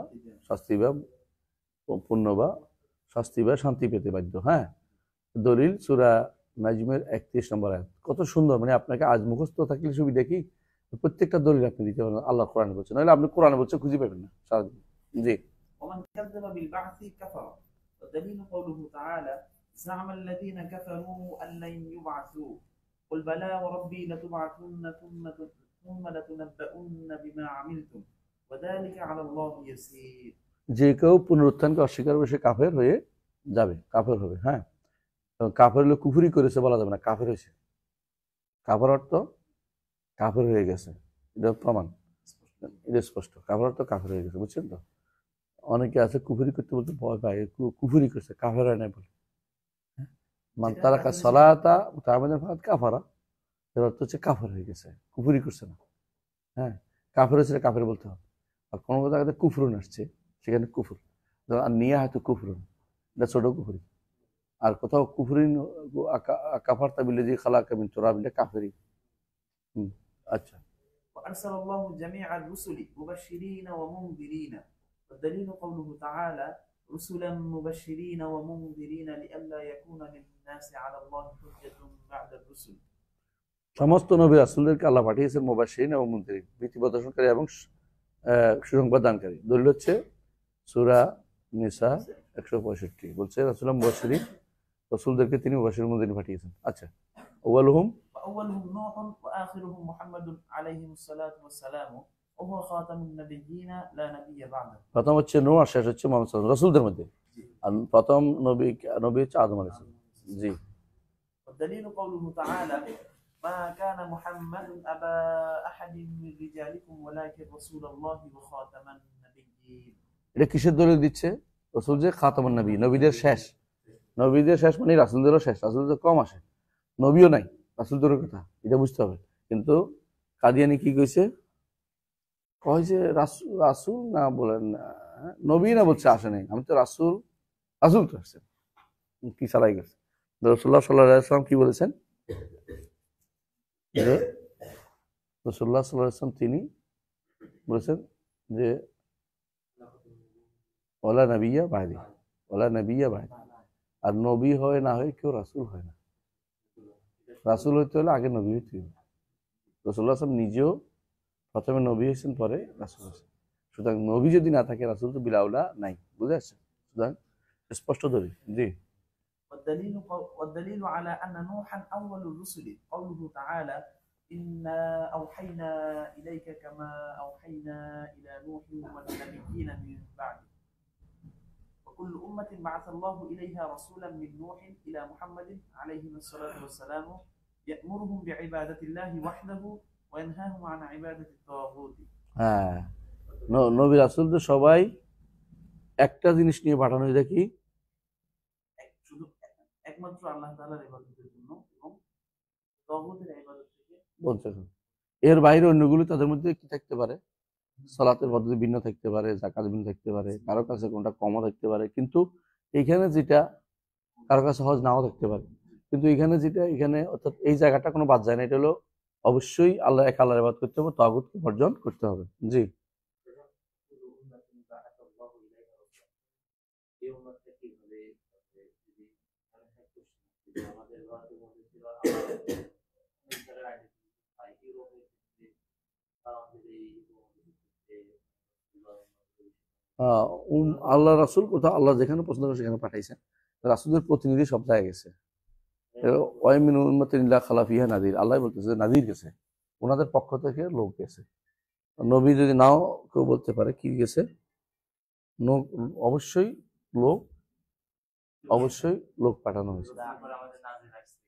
S1: শাস্তি বা পুণ্য বা শাস্তি বা শান্তি পেতে বাধ্য। হ্যাঁ, দলিল সূরা নাজমের 31 নম্বর আয়াত, কত সুন্দর। মানে আপনাকে আজ মুখস্থ থাকলে সুবিধা কি, প্রত্যেকটা দলিল আপনি দিতে পারেন, আল্লাহ কোরআনে বলছেন, নাহলে আপনি কোরআনে বলছে খুঁজে পাবেন না সারাদিন। জি।
S3: ومن كذب بالبعث كفر. والدليل قوله تعالى زعم الذين كفروا أن لن يبعثوا قل بلى وربي لتبعثن ثم لتنبؤن بما عملتم وذلك على الله يسير.
S1: যে কেউ পুনরুত্থানকে অস্বীকার করে সে কাফের হয়ে যাবে, কাফের হবে। হ্যাঁ, কাফের হলে কুফরি করেছে বলা যাবে না, কাফের হয়েছে। কাফের অর্থ কাফের হয়ে গেছে, এটা প্রমাণ, এটা স্পষ্ট। কাফের অর্থ কাফের হয়ে গেছে, বুঝছেন তো? অনেকে আছে কুফরি করতে বলতে ভয় পায়, কুফরি করছে, কাফের হয় নাই বলে। মান তারাকা সালাতা মুতাআম্মিদান ফাকাদ কাফারা, এর অর্থ হচ্ছে কাফের হয়ে গেছে, কুফরি করছে না। হ্যাঁ, কাফের হয়েছে কাফের বলতে হবে। আর কোনো জায়গাতে কুফরুন আসছে, সেখানে কুফর, আর নিয়া হয়তো কুফরুন, এটা ছোট কুফরি। আর কোথাও কুফরিন কাফারতা বিল্লাযী খালাকা মিন তুরাব, এটা কাফেরি। আচ্ছা।
S3: وأرسل الله جميع الرسل مبشرين ومنذرين. والدليل قوله تعالى رسلا مبشرين ومنذرين لئلا يكون للناس على الله حجة بعد الرسل.
S1: সমস্ত নবী রাসূলদেরকে আল্লাহ পাঠিয়েছেন মুবাশশিরিন এবং মুনযিরিন, ভীতি প্রদর্শনকারী এবং সুসংবাদ দানকারী। দলিল হচ্ছে সূরা নিসা 165, বলছে রাসূলুল্লাহ মুবাশশিরিন, রাসূলদেরকে তিনি মুবাশশিরিন মুনযিরিন পাঠিয়েছেন। আচ্ছা, আউয়ালুহুম
S3: وأولهم نوح وآخرهم محمد عليه الصلاة والسلام وهو خاتم النبيين لا نبي بعده.
S1: প্রথম হচ্ছে নূহ আর শেষ হচ্ছে মুহাম্মদ সাল্লাল্লাহু আলাইহি ওয়াসাল্লাম, রাসূলদের মধ্যে। আর প্রথম নবী হচ্ছে আদম আলাইহিস সালাম। জি।
S3: والدليل قوله تعالى ما كان محمد أبا أحد من رجالكم ولكن رسول الله وخاتم النبيين.
S1: এটা কিসের দলিল দিচ্ছে? রাসূল যে খাতামুন নবী, নবীদের শেষ। নবীদের শেষ মানে রাসূলদেরও শেষ, রাসূলদের কম আসে, নবীও নাই, রাসূলদেরও কথা, এটা বুঝতে হবে। কিন্তু কাদিয়ানি কি কইছে, কয় যে রাসূল না বলেন, নবী না বলছে আসে নাই, আমি তো রাসূল, রাসূল তো আসছে, কি চালাই গেছে। রাসূলুল্লাহ সাল্লাল্লাহু আলাইহি ওয়াসাল্লাম কি বলেছেন, যে রাসূলুল্লাহ সাল্লাল্লাহু আলাইহি ওয়াসাল্লাম তিনি বলেছেন যে ওয়ালা নবিয়্যা বা'দি, ওয়ালা নবিয়্যা বা'দি, আর নবী হয় না হয় কেউ রাসূল হয় না। রাসূল হইতে হলে আগে নবী হইতে হবে। রাসূলুল্লাহ সাল্লাল্লাহু আলাইহি ওয়াসাল্লাম নিজেও প্রথমে নবী হয়েছেন, পরে রাসূল হয়েছেন। সুতরাং নবী যদি না থাকে রাসূল তো বিলাউলা নাই, বুঝে আসছে? সুতরাং স্পষ্ট দলিল। জি।
S3: والدليل على أن نوحا أول الرسل قوله تعالى إنا أوحينا إليك كما أوحينا إلى نوح والنبيين من بعده. وكل أمة بعث الله إليها رسولا من نوح إلى محمد عليه الصلاة والسلام يأمرهم بعبادة الله وحده وينهاهم عن عبادة الطاغوت.
S1: হ্যাঁ, নবী রাসূল তো সবাই একটা জিনিস নিয়ে পাঠানো, এটা কি?
S3: শুধু একমাত্র আল্লাহ তাআলার ইবাদতের জন্য এবং তাগুতের ইবাদত থেকে
S1: বলছে। এর বাইরে অন্যগুলো তাদের মধ্যে কি থাকতে পারে, সালাতের পদ্ধতি ভিন্ন থাকতে পারে, যাকাত ভিন্ন থাকতে পারে, কারো কাছে কোনটা কমও থাকতে পারে, কিন্তু এখানে যেটা কারো কাছে সহজ নাও থাকতে পারে, কিন্তু এখানে যেটা, এখানে অর্থাৎ এই জায়গাটা কোনো বাদ যায় না, এটা হলো অবশ্যই আল্লাহ এক আল্লাহর ইবাদত করতে হবে, তাগুতকে বর্জন করতে হবে। জি।
S2: এই উন্নতটা কিভাবে হবে? যদি আমি একটা প্রশ্ন করি, যে আমাদের ভারতের মধ্যে ছিল মিলিটারি আইডেন্টিটি বা ইউরোপের ক্ষেত্রে বা আমাদের এই উপমহাদেশের ক্ষেত্রে
S1: আহ, আল্লাহ রাসূল কোথাও আল্লাহ যেখানে পছন্দ করে সেখানে পাঠাইছেন। রাসূলের প্রতিনিধি সব জায়গায় গেছে। ওয়াইমিন উম্মাতিন ইল্লা খালা ফিহা নাদির, আল্লাহ বলতেছে যে নাদির গেছে, ওনাদের পক্ষ থেকে লোক গেছে। নবী যদি নাও কেউ বলতে পারে কি গেছে, অবশ্যই লোক, অবশ্যই লোক পাঠানো হয়েছে।
S2: তারপরে আমাদের নাজির আসছে।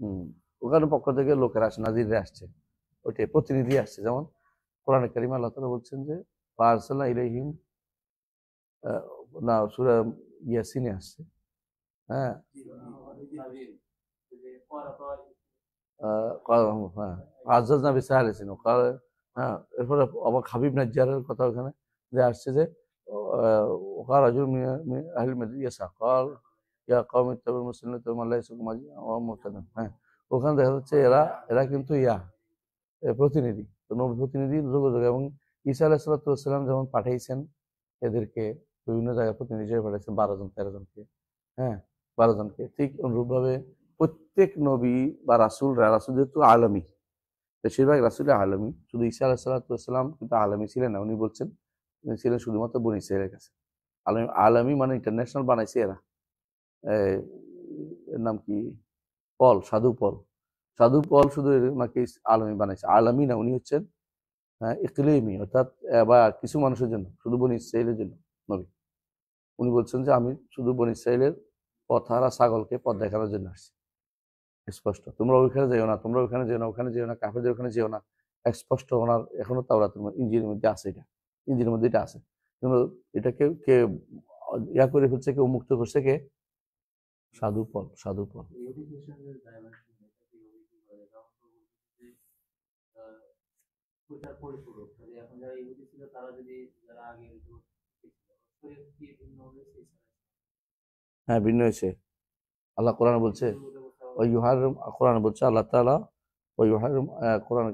S1: হম, ওখানে পক্ষ থেকে লোকেরা আসছে, নাজিররা আসছে, ওইটাই প্রতিনিধি আসছে। যেমন কোরআনে কারিমে আল্লাহ তাআলা বলছেন যে ফারসালনা ইলাইহিম, না সূরা ইয়াসিনে আসছে, হ্যাঁ
S2: নাজির, যে পরে তো
S1: হ্যাঁ আজাজনা বিসাহারিসিন, হ্যাঁ এরপরে আবার হাবিব নাজ্জারের কথা ওখানে যে আসছে যে ওকার রাজুল মিন আহলিল মাদিনা ইয়াসা ক্বাল ইয়া কওমি ইত্তাবিউল মুরসালিন ওয়া লা ইয়াসুকুম ওয়া মুহতাদিন। হ্যাঁ, ওখানে দেখা যাচ্ছে এরা এরা কিন্তু প্রতিনিধি, তো নবী প্রতিনিধি যোগাযোগ। এবং ঈসা আলাইহিস সালাতু ওয়াস সালাম যেমন পাঠাইছেন এদেরকে বিভিন্ন জায়গায় প্রতিনিধি হিসেবে পাঠাইছেন 12 জন 13 জনকে, হ্যাঁ 12 জনকে, ঠিক অনুরূপভাবে প্রত্যেক নবী বা রাসূলরা, রাসূল যেহেতু আলমী, বেশিরভাগ রাসূলই আলমী, শুধু ঈসা আলাইহিস সালাতু ওয়াস সালাম কিন্তু আলমী ছিলেন না। উনি বলছেন উনি ছিলেন শুধুমাত্র বনী ইসরাঈলের কাছে। আলমী আলমী মানে ইন্টারন্যাশনাল বানাইছে এরা। এর নাম কি, পল, সাধু পল, সাধু পল শুধু নাকি আলমী বানাইছে, আলমী না, উনি হচ্ছেন ইকলিমি, অর্থাৎ বা কিছু মানুষের জন্য, শুধু বনী ইসরাঈলের জন্য নবী। উনি বলছেন যে আমি শুধু বনী ইসরাঈলের পথহারা ছাগলকে পথ দেখানোর জন্য আসছি। স্পষ্ট, তোমরা ওইখানে যেও না, তোমরা ওইখানে যেও না, ওখানে যেও না, কাফেরদের ওখানে যেও না, স্পষ্ট ওনার এখনো তাওরাতের মধ্যে, ইনজিলের মধ্যে আছে, এটা ইনজিলের মধ্যে এটা আছে। কিন্তু এটাকে কে ইয়া করে ফেলছে, কে উন্মুক্ত করছে, কে? সাধু পল, সাধু পল।
S2: এডুকেশনের ডাইমেনশন এটা কিভাবে কি করে? যেমন তো বলতেছে যে ওইটার পরিপূরক, মানে এখন যারা ইহুদি ছিল তারা যদি, যারা আগে শরীয়ত কি ভিন্ন হয়েছে এছাড়া
S1: হ্যাঁ, ভিন্ন হয়েছে। আল্লাহ কোরআনে বলছে ওই ইউহারিম, কোরআনে বলছে আল্লাহ তাআলা ওই ইউহারিম, কোরআন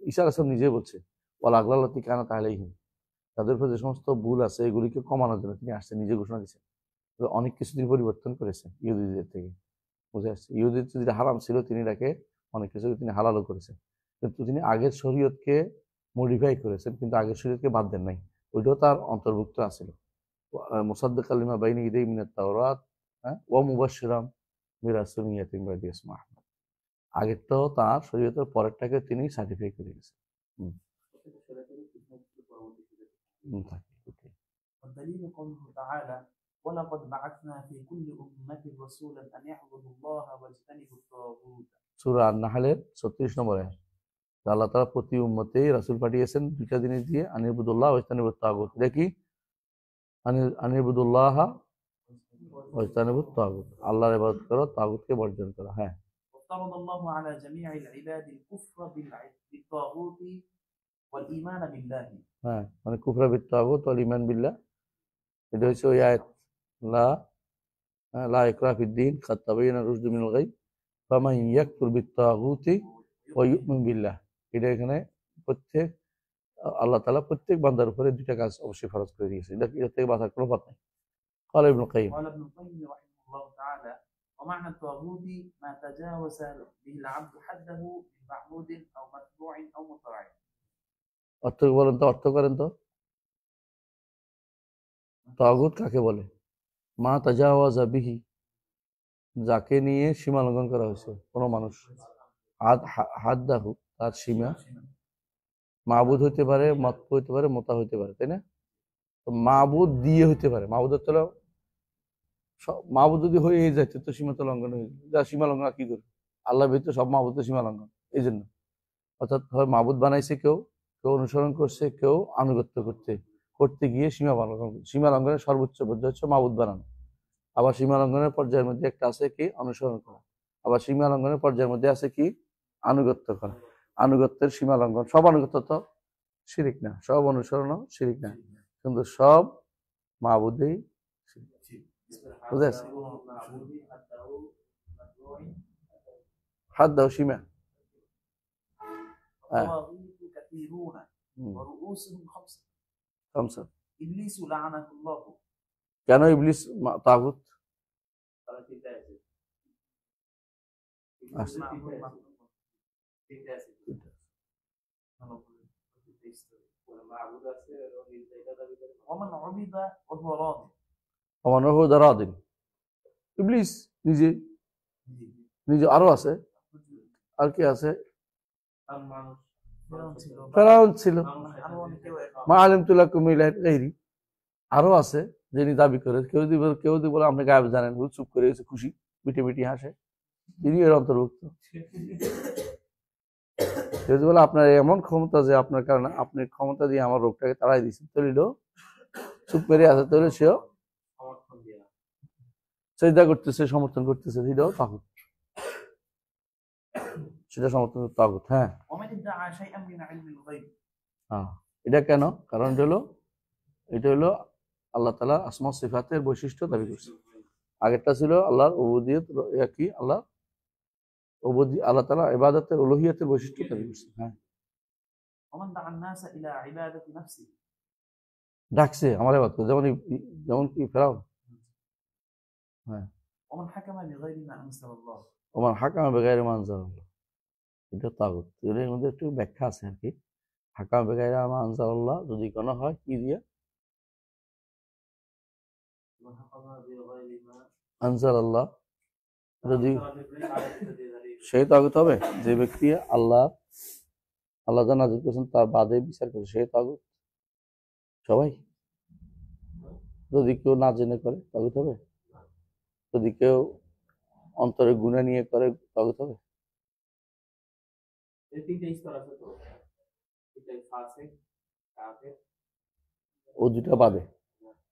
S1: ঈসা আলাইহিস সালাম নিজে বলছে ওয়াল আগলাল্লাতি কানাত আলাইহিম, তাদের উপর যে সমস্ত ভুল আছে এগুলিকে কমানোর জন্য তিনি আসছেন, নিজে ঘোষণা দিচ্ছেন। অনেক কিছু তিনি পরিবর্তন করেছেন ইহুদিদের থেকে, বুঝে আসছে। ইহুদিদের যেটা হারাম ছিল তিনি এটাকে অনেক কিছু তিনি হালালও করেছেন, কিন্তু তিনি আগের শরীয়তকে মডিফাই করেছেন, কিন্তু আগের শরীয়তকে বাদ দেন নাই, ওইটাও তার অন্তর্ভুক্ত আছিল। মুসাদ্দিকাল লিমা বাইনা ইয়াদাইহি মিনাত তাওরাত, হ্যাঁ, ওয়া মুবাশশিরাম বিরাসূলিন ইয়াতি মিন বাদি ইসমিহি আহমদ। আগেরটাও তার শরীয়তের, পরেরটাকে তিনি সার্টিফাই করে গেছেন। থাকে।
S3: والدليل قوله تعالى ولقد بعثنا في كل أمة رسولا أن يعبدوا الله واجتنبوا الطاغوت।
S1: সূরা আন-নাহলের 36 নম্বর আয়াত। আল্লাহ তাআলা প্রতি উম্মতেই রাসূল পাঠিয়েছেন দুইটা জিনিস দিয়ে, আনিবুদুল্লাহ ওয়া ইজতানিবুত তাগুত। এটা কি? আনিবুদুল্লাহ ওয়া ইজতানিবুত তাগুত, আল্লাহর ইবাদত করো, তাগুতকে বর্জন করো। হ্যাঁ,
S3: وافترض الله على جميع العباد الكفر بالطاغوت والإيمان بالله।
S1: হ্যাঁ, মানে কুফরা বিত তাগুত ওয়াল ঈমান বিল্লাহ, এটা হচ্ছে ওই আয়াত লা লা ইকরাহা ফিদ-দীন কাদ তাবায়ানা রুশদু মিনাল গাই ফামান ইয়াকফুর বিত তাগুতি ওয়া ইউমিন বিল্লাহ। এটা এখানে প্রত্যেক আল্লাহ তাআলা প্রত্যেক বান্দার উপরে দুইটা কাজ অবশ্যই ফরজ করে দিয়েছে, এটা থেকে বাঁচার কোনো পথ নেই। قال ابن القيم
S3: قال ابن القيم رحمه الله تعالى ومعنى الطاغوت ما تجاوز به العبد حده من معبود أو متبوع أو مطاع।
S1: অর্থ বলেন তো, অর্থ করেন তো, তাগুত কাকে বলে? মা তাজাওয়াজা বিহি, যাকে নিয়ে সীমা লঙ্ঘন করা হয়েছে কোনো মানুষ, হাদ্দাহু তার সীমা, মাবুদ হইতে পারে, মতবু হইতে পারে, মোতা হইতে পারে, তাই না? তো মাবুদ দিয়ে হইতে পারে, মাবুদের তো মাবুদ যদি হয়ে যায় তো সীমা তো লঙ্ঘন হয়ে যায়, যা সীমা লঙ্ঘন কি করবে? আল্লাহ ভিতরে সব মাবুদের সীমা লঙ্ঘন। এই জন্য অর্থাৎ হয় মাবুদ বানাইছে কেউ, কেউ অনুসরণ করছে, কেউ আনুগত্য করতে গিয়ে সীমা লঙ্ঘন। সীমা লঙ্ঘনের সর্বোচ্চ পর্যায়ে হচ্ছে মাবুদ বানানো। আবার সীমা লঙ্ঘনের পর্যায়ের মধ্যে একটা আছে কি অনুসরণ করা, আবার সীমা লঙ্ঘনের পর্যায়ের মধ্যে আছে কি আনুগত্য করা। আনুগত্যের সীমা লঙ্ঘন, সব আনুগত্য তো শিরিক না, সব অনুসরণও শিরিক না, কিন্তু সব মাবুদেই বুঝে আছে। হাত দাও সীমা।
S3: الطواغيت كثيرون ورؤوسهم خمسة.
S1: খামসা।
S3: إبليس لعنه الله
S1: কেন ইবলিস তাগুত?
S2: তারা চিন্তায় আছে।
S1: আচ্ছা।
S2: চিন্তায় আছে। মাহবুদ আছে এবং এটা দাবি করে
S3: ومن عبد وهو راض
S1: আমার দারাদিন ইবলিস নিজে নিজে আরো আছে, আর কি আছে?
S2: আর মানুষ
S3: ফেরাউন ছিল
S1: ফেরাউন ছিল,
S3: আরো অনেকেও
S1: মা আলিমতু লাকুম মিন ইলাহিন গায়রি, আরো আছে যিনি দাবি করে। কেউ যদি বলে আপনি গায়েব জানেন, চুপ করে গেছে, খুশি মিটি মিটি হাসে, তিনি এর অন্তর্ভুক্ত। কেউ যদি বলে আপনার এমন ক্ষমতা যে আপনার কারণে আপনি ক্ষমতা দিয়ে আমার রোগটাকে তাড়াই দিচ্ছেন, তাহলে চুপ করে আছে, তাহলে সেও
S2: সমর্থন দেওয়া।
S1: সেজদা করতেছে, সমর্থন করতেছে, সেটাও তাগুত, সেটা সমর্থন তাগুত। হ্যাঁ,
S3: ومن ادعى شيئا من علم الغيب
S1: হ্যাঁ, এটা কেন? কারণ এটা হলো আল্লাহ তাআলা আসমা সিফাতের বৈশিষ্ট্য দাবি করছে। আগেরটা ছিল আল্লাহর উবুদিয়ত, কি আল্লাহ তাআলা ইবাদতের উলুহিয়তের বৈশিষ্ট্য দাবি করছে। হ্যাঁ,
S3: ومن دعا الناس الى عباده نفسه
S1: ডাকছে আমার ইবাদত করতে, যেমন কি ফেরাউন। হ্যাঁ,
S3: ومن حكم بغير ما انزل الله
S1: ওমান হাকামা বিগাইরি মা আনজালাল্লাহ, এটা তাগুত। এর মধ্যে একটু ব্যাখ্যা আছে আর কি। হাকামা বিগাইরি মা আনজালাল্লাহ যদি কোনো হয় কি দিয়ে আনজালাল্লাহ, যদি সেই তাগুত হবে। যে ব্যক্তি আল্লাহ যা নাযিল করেছেন তার বাদে বিচার করে, সেই তাগুত। সবাই যদি কেউ না জেনে করে তাগুত হবে, যদি কেউ অন্তরে গুনাহ নিয়ে করে তাগুত হবে।
S2: এই তিনটা স্তর আছে তো, এটা ফাসিক, কাফের,
S1: ও দুটা বাদে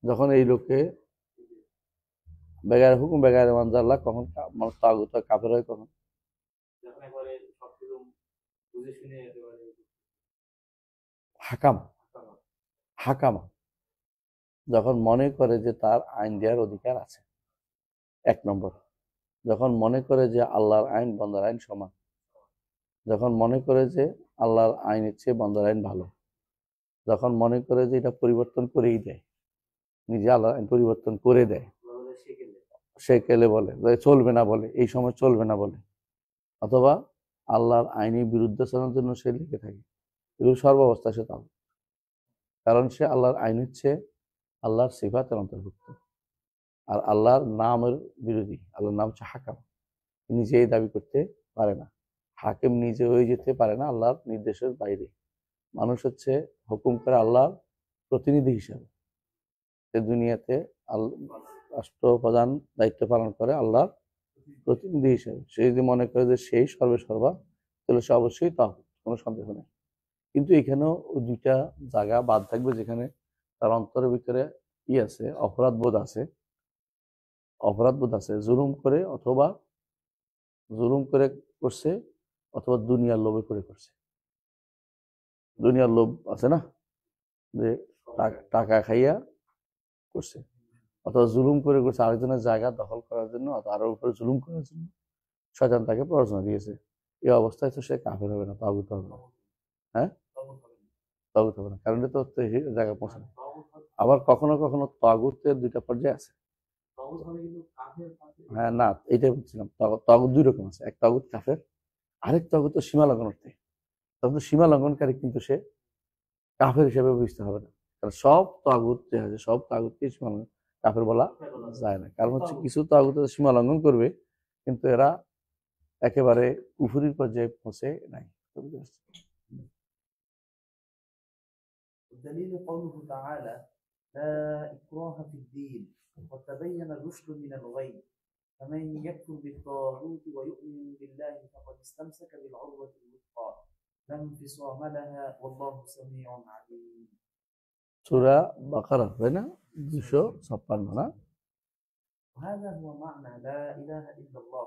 S1: যখন এই লোকে বেগার হুকুম বেগার মানজাল্লাহ, কখন মানুষ তাগুত হয়, কাফের হয় কখন?
S2: যখন একবারে সবকিছু বুঝে শুনে একেবারে
S1: হাকামা যখন মনে করে যে তার আইন দেওয়ার অধিকার আছে, এক নম্বর। যখন মনে করে যে আল্লাহর আইন বন্দার আইন সমান, যখন মনে করে যে আল্লাহর আইনের চেয়ে বন্দার আইন ভালো, যখন মনে করে যে এটা পরিবর্তন করেই দেয়, নিজে আল্লাহর আইন পরিবর্তন করে দেয়, সে কেলে বলে চলবে না, বলে এই সময় চলবে না বলে, অথবা আল্লাহর আইনের বিরুদ্ধে চলার জন্য সে লেগে থাকে, এগুলো সর্বাবস্থা সে তাও। কারণ সে আল্লাহর আইন হচ্ছে আল্লাহর সিফাতের অন্তর্ভুক্ত, আর আল্লাহর নামের বিরোধী। আল্লাহর নাম হচ্ছে হাকাম, নিজেই দাবি করতে পারে না। হাকিম নিজে হয়ে যেতে পারে না আল্লাহর নির্দেশের বাইরে। মানুষ হচ্ছে হুকুম করে আল্লাহর প্রতিনিধি হিসাবে, সে দুনিয়াতে রাষ্ট্রপ্রধান দায়িত্ব পালন করে আল্লাহর প্রতিনিধি হিসাবে। সে যদি মনে করে যে সেই সর্বেসর্বা, তাহলে সে অবশ্যই তাগুত, কোনো সন্দেহ নেই। কিন্তু এখানেও দুইটা জায়গা বাদ থাকবে যেখানে তার অন্তরের ভিতরে আছে, অপরাধ বোধ আছে, জুলুম করে করছে, অথবা দুনিয়ার লোভে করছে। দুনিয়ার লোভ আছে না, যে টাকা খাইয়া করছে, অথবা জুলুম করে করছে আরেকজনের জায়গা দখল করার জন্য, অথবা আরোর উপরে জুলুম করার জন্য শয়তান তাকে প্ররোচনা দিয়েছে। এই অবস্থায় তো সে কাফের হবে না, তাগুত হবে না। হ্যাঁ, তাগুত হবে না, কারণ এটা তো জায়গা পৌঁছানো। আবার কখনো কখনো তাগুতের দুইটা পর্যায়ে আছে। হ্যাঁ, না, এইটাই বলছিলাম, তাগুত দুই রকম আছে। এক তাগুত কাফের, আরেক তাগুত সীমা লঙ্ঘন অর্থে। তখন সীমা লঙ্ঘনকারী কিন্তু সে কাফের হিসেবে বিবেচিত হবে না, কারণ সব তাগুত যে আছে, সব তাগুতকে সীমা লঙ্ঘন কাফের বলা যায় না। কারণ হচ্ছে কিছু তাগুত সীমা লঙ্ঘন করবে, কিন্তু এরা একেবারে কুফরির পর্যায়ে পৌঁছে নাই।
S3: والدليل قوله تعالى لا إكراه في الدين قد تبين الرشد من الغي فمن يكفر بالطاغوت ويؤمن بالله فقد استمسك بالعروة الوثقى لا انفصام لها والله سميع عليم.
S1: সূরা বাকারা, তাই না? 256 না?
S3: وهذا هو معنى لا إله إلا الله.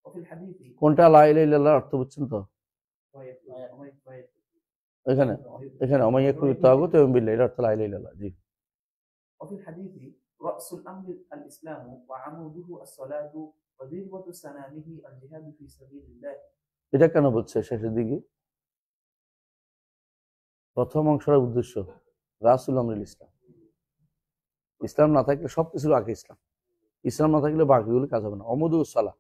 S3: وفي الحديث
S1: কোনটা লা ইলাহা ইল্লাল্লাহ অর্থ বুঝছেন তো? এখানে ওমান ইয়াকফুর বিত-তাগুত ওয়া ইউমিন বিল্লাহ, এর অর্থ লা ইলাহা ইল্লাল্লাহ। জি।
S3: وفي الحديث رأس الأمر الإسلام وعموده الصلاة وذروة سنامه الجهاد في سبيل الله.
S1: এটা কেন বলছে শেষের দিকে? প্রথম অংশের উদ্দেশ্য রাসূল আমরুল ইসলাম, ইসলাম না থাকলে সবকিছুর আগে ইসলাম। ইসলাম না থাকলে বাকিগুলো কাজ হবে না। অমুদু সালাহ,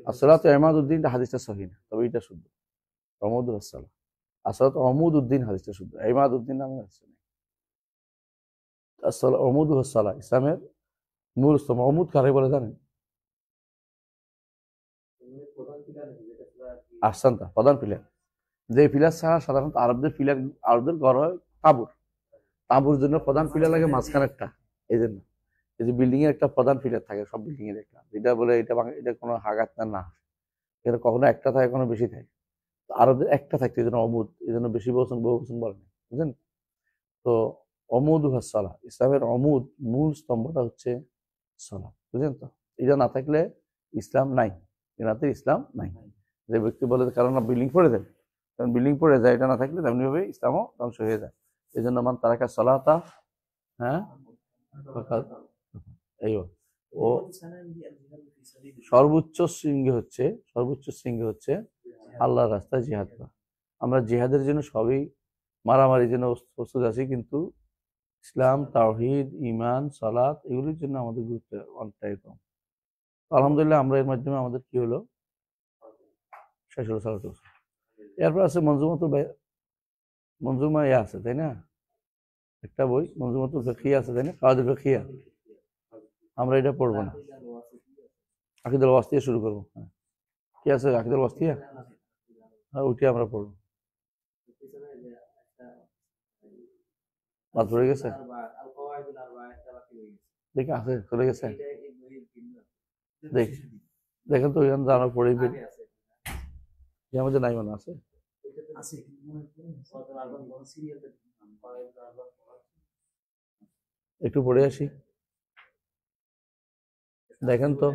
S1: আসসালাত ইমাদ উদ্দিন হাদিসটা সহি না, তবে এটা শুদ্ধ। অমুদু সালাহ, আসসালাত অমুদ উদ্দিন হাদিসটা শুদ্ধ, ইমাদ উদ্দিন নামে হাদিসটা নেই। আসসালাত অমুদু সালাহ, ইসলামের মূল স্তম্ভ। অমুদ কারে বলে জানেন?
S2: প্রধান পিলার যেটা ছিল আর কি,
S1: আহসানতা, প্রধান পিলার। যে পিলার ছাড়া সাধারণত আরবদের পিলার, আরবদের ঘর হয় তাঁবুর। তাঁবুর জন্য প্রধান পিলার লাগে মাঝখানে একটা, এই জন্য এই যে বিল্ডিং এর একটা প্রধান পিলার থাকে সব বিল্ডিং এর একটা, যেটা বলে এটা এটা কোনো হাগাত না, এটা কখনো একটা থাকে কখনো বেশি থাকে। আরবদের একটা থাকতো, এই জন্য অমুদ, এই জন্য বেশি বছর বহু বছর বলে না, বুঝলেন? তো অমুদ সালা, ইসলামের অমুদ মূল স্তম্ভটা হচ্ছে সালা, বুঝলেন তো? এটা না থাকলে ইসলাম নাই, এনাতে ইসলাম নাই। যে ব্যক্তি বলে কারণ বিল্ডিং পড়ে যায়, কারণ বিল্ডিং পড়ে যায়, এটা না থাকলে তেমনি ভাবে ইসলামও ধ্বংস হয়ে যায়। এই জন্য মান তারাকা সালাতা, হ্যাঁ, এই ও
S3: وظيفة السلام هي الجهاد في سبيل الله.
S1: সর্বোচ্চ শৃঙ্গ হচ্ছে আল্লাহর রাস্তায় জিহাদ করা। আমরা জিহাদের জন্য সবই মারামারির জন্য প্রস্তুত আছি, কিন্তু ইসলাম, তাওহীদ, ঈমান, সালাত এগুলির জন্য আমাদের গুরুত্ব অনেকটাই কম। তো আলহামদুলিল্লাহ আমরা এর মাধ্যমে আমাদের কি হলো, শেষ হলো সালাত। এরপর আছে মনজুমা ইয়া আছে, তাই না? একটা বই মনজুমাতুল ফিকহিয়া আছে, তাই না? কাওয়াইদুল ফিকহিয়া, আমরা এটা পড়বো না, আকিদাল ওয়াসিয়া শুরু করবো। হ্যাঁ, কি আছে আকিদাল ওয়াসিয়া? হ্যাঁ, ওইটা আমরা পড়বো। বাদ পড়ে গেছে, দেখি আছে, চলে গেছে, দেখেন তো ওইখানে জানার পরেই এর মধ্যে নাই মানে আছে।
S3: আছে কিন্তু মনে হয় সিরিয়ালটা
S1: একটু পড়ে আসি, দেখেন তো।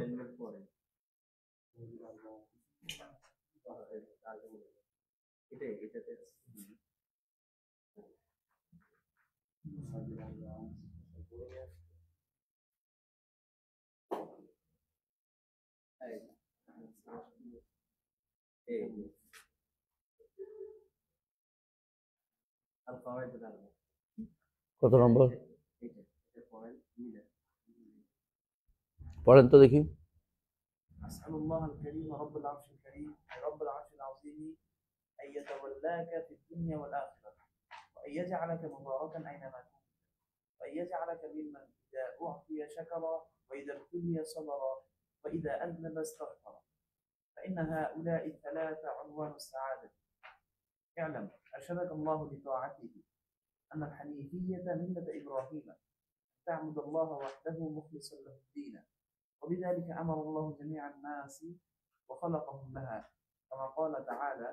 S1: কত নম্বর পড়েন তো দেখি।
S3: أسأل الله الكريم رب العرش الكريم رب العرش العظيم أن يتولاك في الدنيا والآخرة، وأن يجعلك مباركا أينما كنت، وأن يجعلك ممن إذا أعطي شكر، وإذا ابتلي صبر، وإذا أذنب استغفر، فإن هؤلاء الثلاثة عنوان السعادة. اعلم أرشدك الله لطاعته أن الحنيفية ملة إبراهيم، تعبد الله وحده مخلصا له الدين، وبذلك أمر الله جميع الناس وخلقهم لها، كما قال تعالى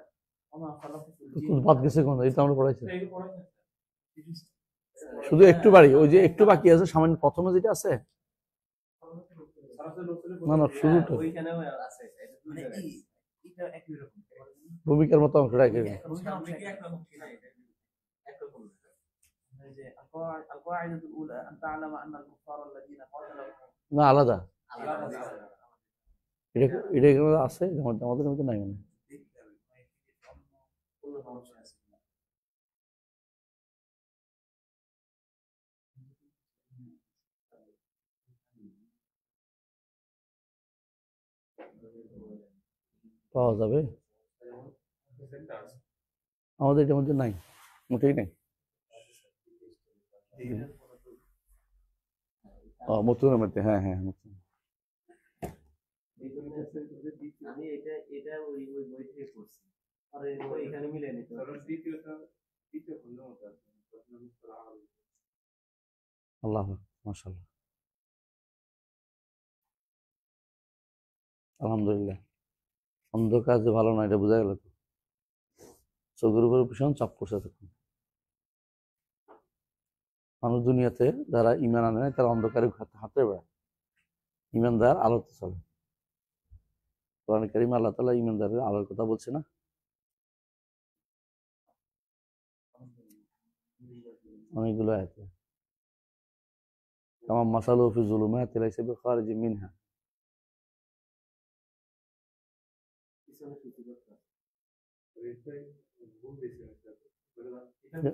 S3: وما خلقت الجن
S1: বাদ গেছে কোন, এটা আমরা পড়াইছি
S2: এই পড়াচ্ছেন
S1: শুধু একটু বাড়ি, ওই যে একটু বাকি আছে সামান্য, প্রথমে যেটা আছে না না শুরুটা
S4: ওইখানেও আছে, এটা দুই
S3: মানে
S4: জায়গায়।
S3: এটা একই রকম
S1: ভূমিকার মতো অংশটা একই রকম।
S4: একরকম কিনা, এটা একরকম না।
S3: القاعدة الأولى أن تعلم أن الكفار الذين قاتلهم
S1: না আলাদা,
S2: আলাদা
S1: এটা এটা এখানে আছে, আমাদের মধ্যে নাই মানে। পাওয়া যাবে, আমাদের এটার মধ্যে নাই, মোটেই নাই। মতুনের মধ্যে, হ্যাঁ হ্যাঁ মতুন।
S4: আমি এটা ওই বই থেকে পড়ছি, আর এখানে মিলে নিতে হবে।
S1: আল্লাহ মাশাআল্লাহ, আলহামদুলিল্লাহ। অন্ধকার যে ভালো না এটা বোঝা গেল তো, চোখের উপরে ভীষণ চাপ পড়ছে তখন। মানুষ দুনিয়াতে যারা ইমান আনে নাই তারা অন্ধকারে হাতে বেড়ায়, ইমানদার আলোতে চলে। কোরআন কারীম আল্লাহ তাআলা ইমানদারের আলোর কথা বলছে না? অনেকগুলো আয়াতে, কামা মাসালুহু ফি যুলুমাতি লাইসা বিখারিজিম মিনহা।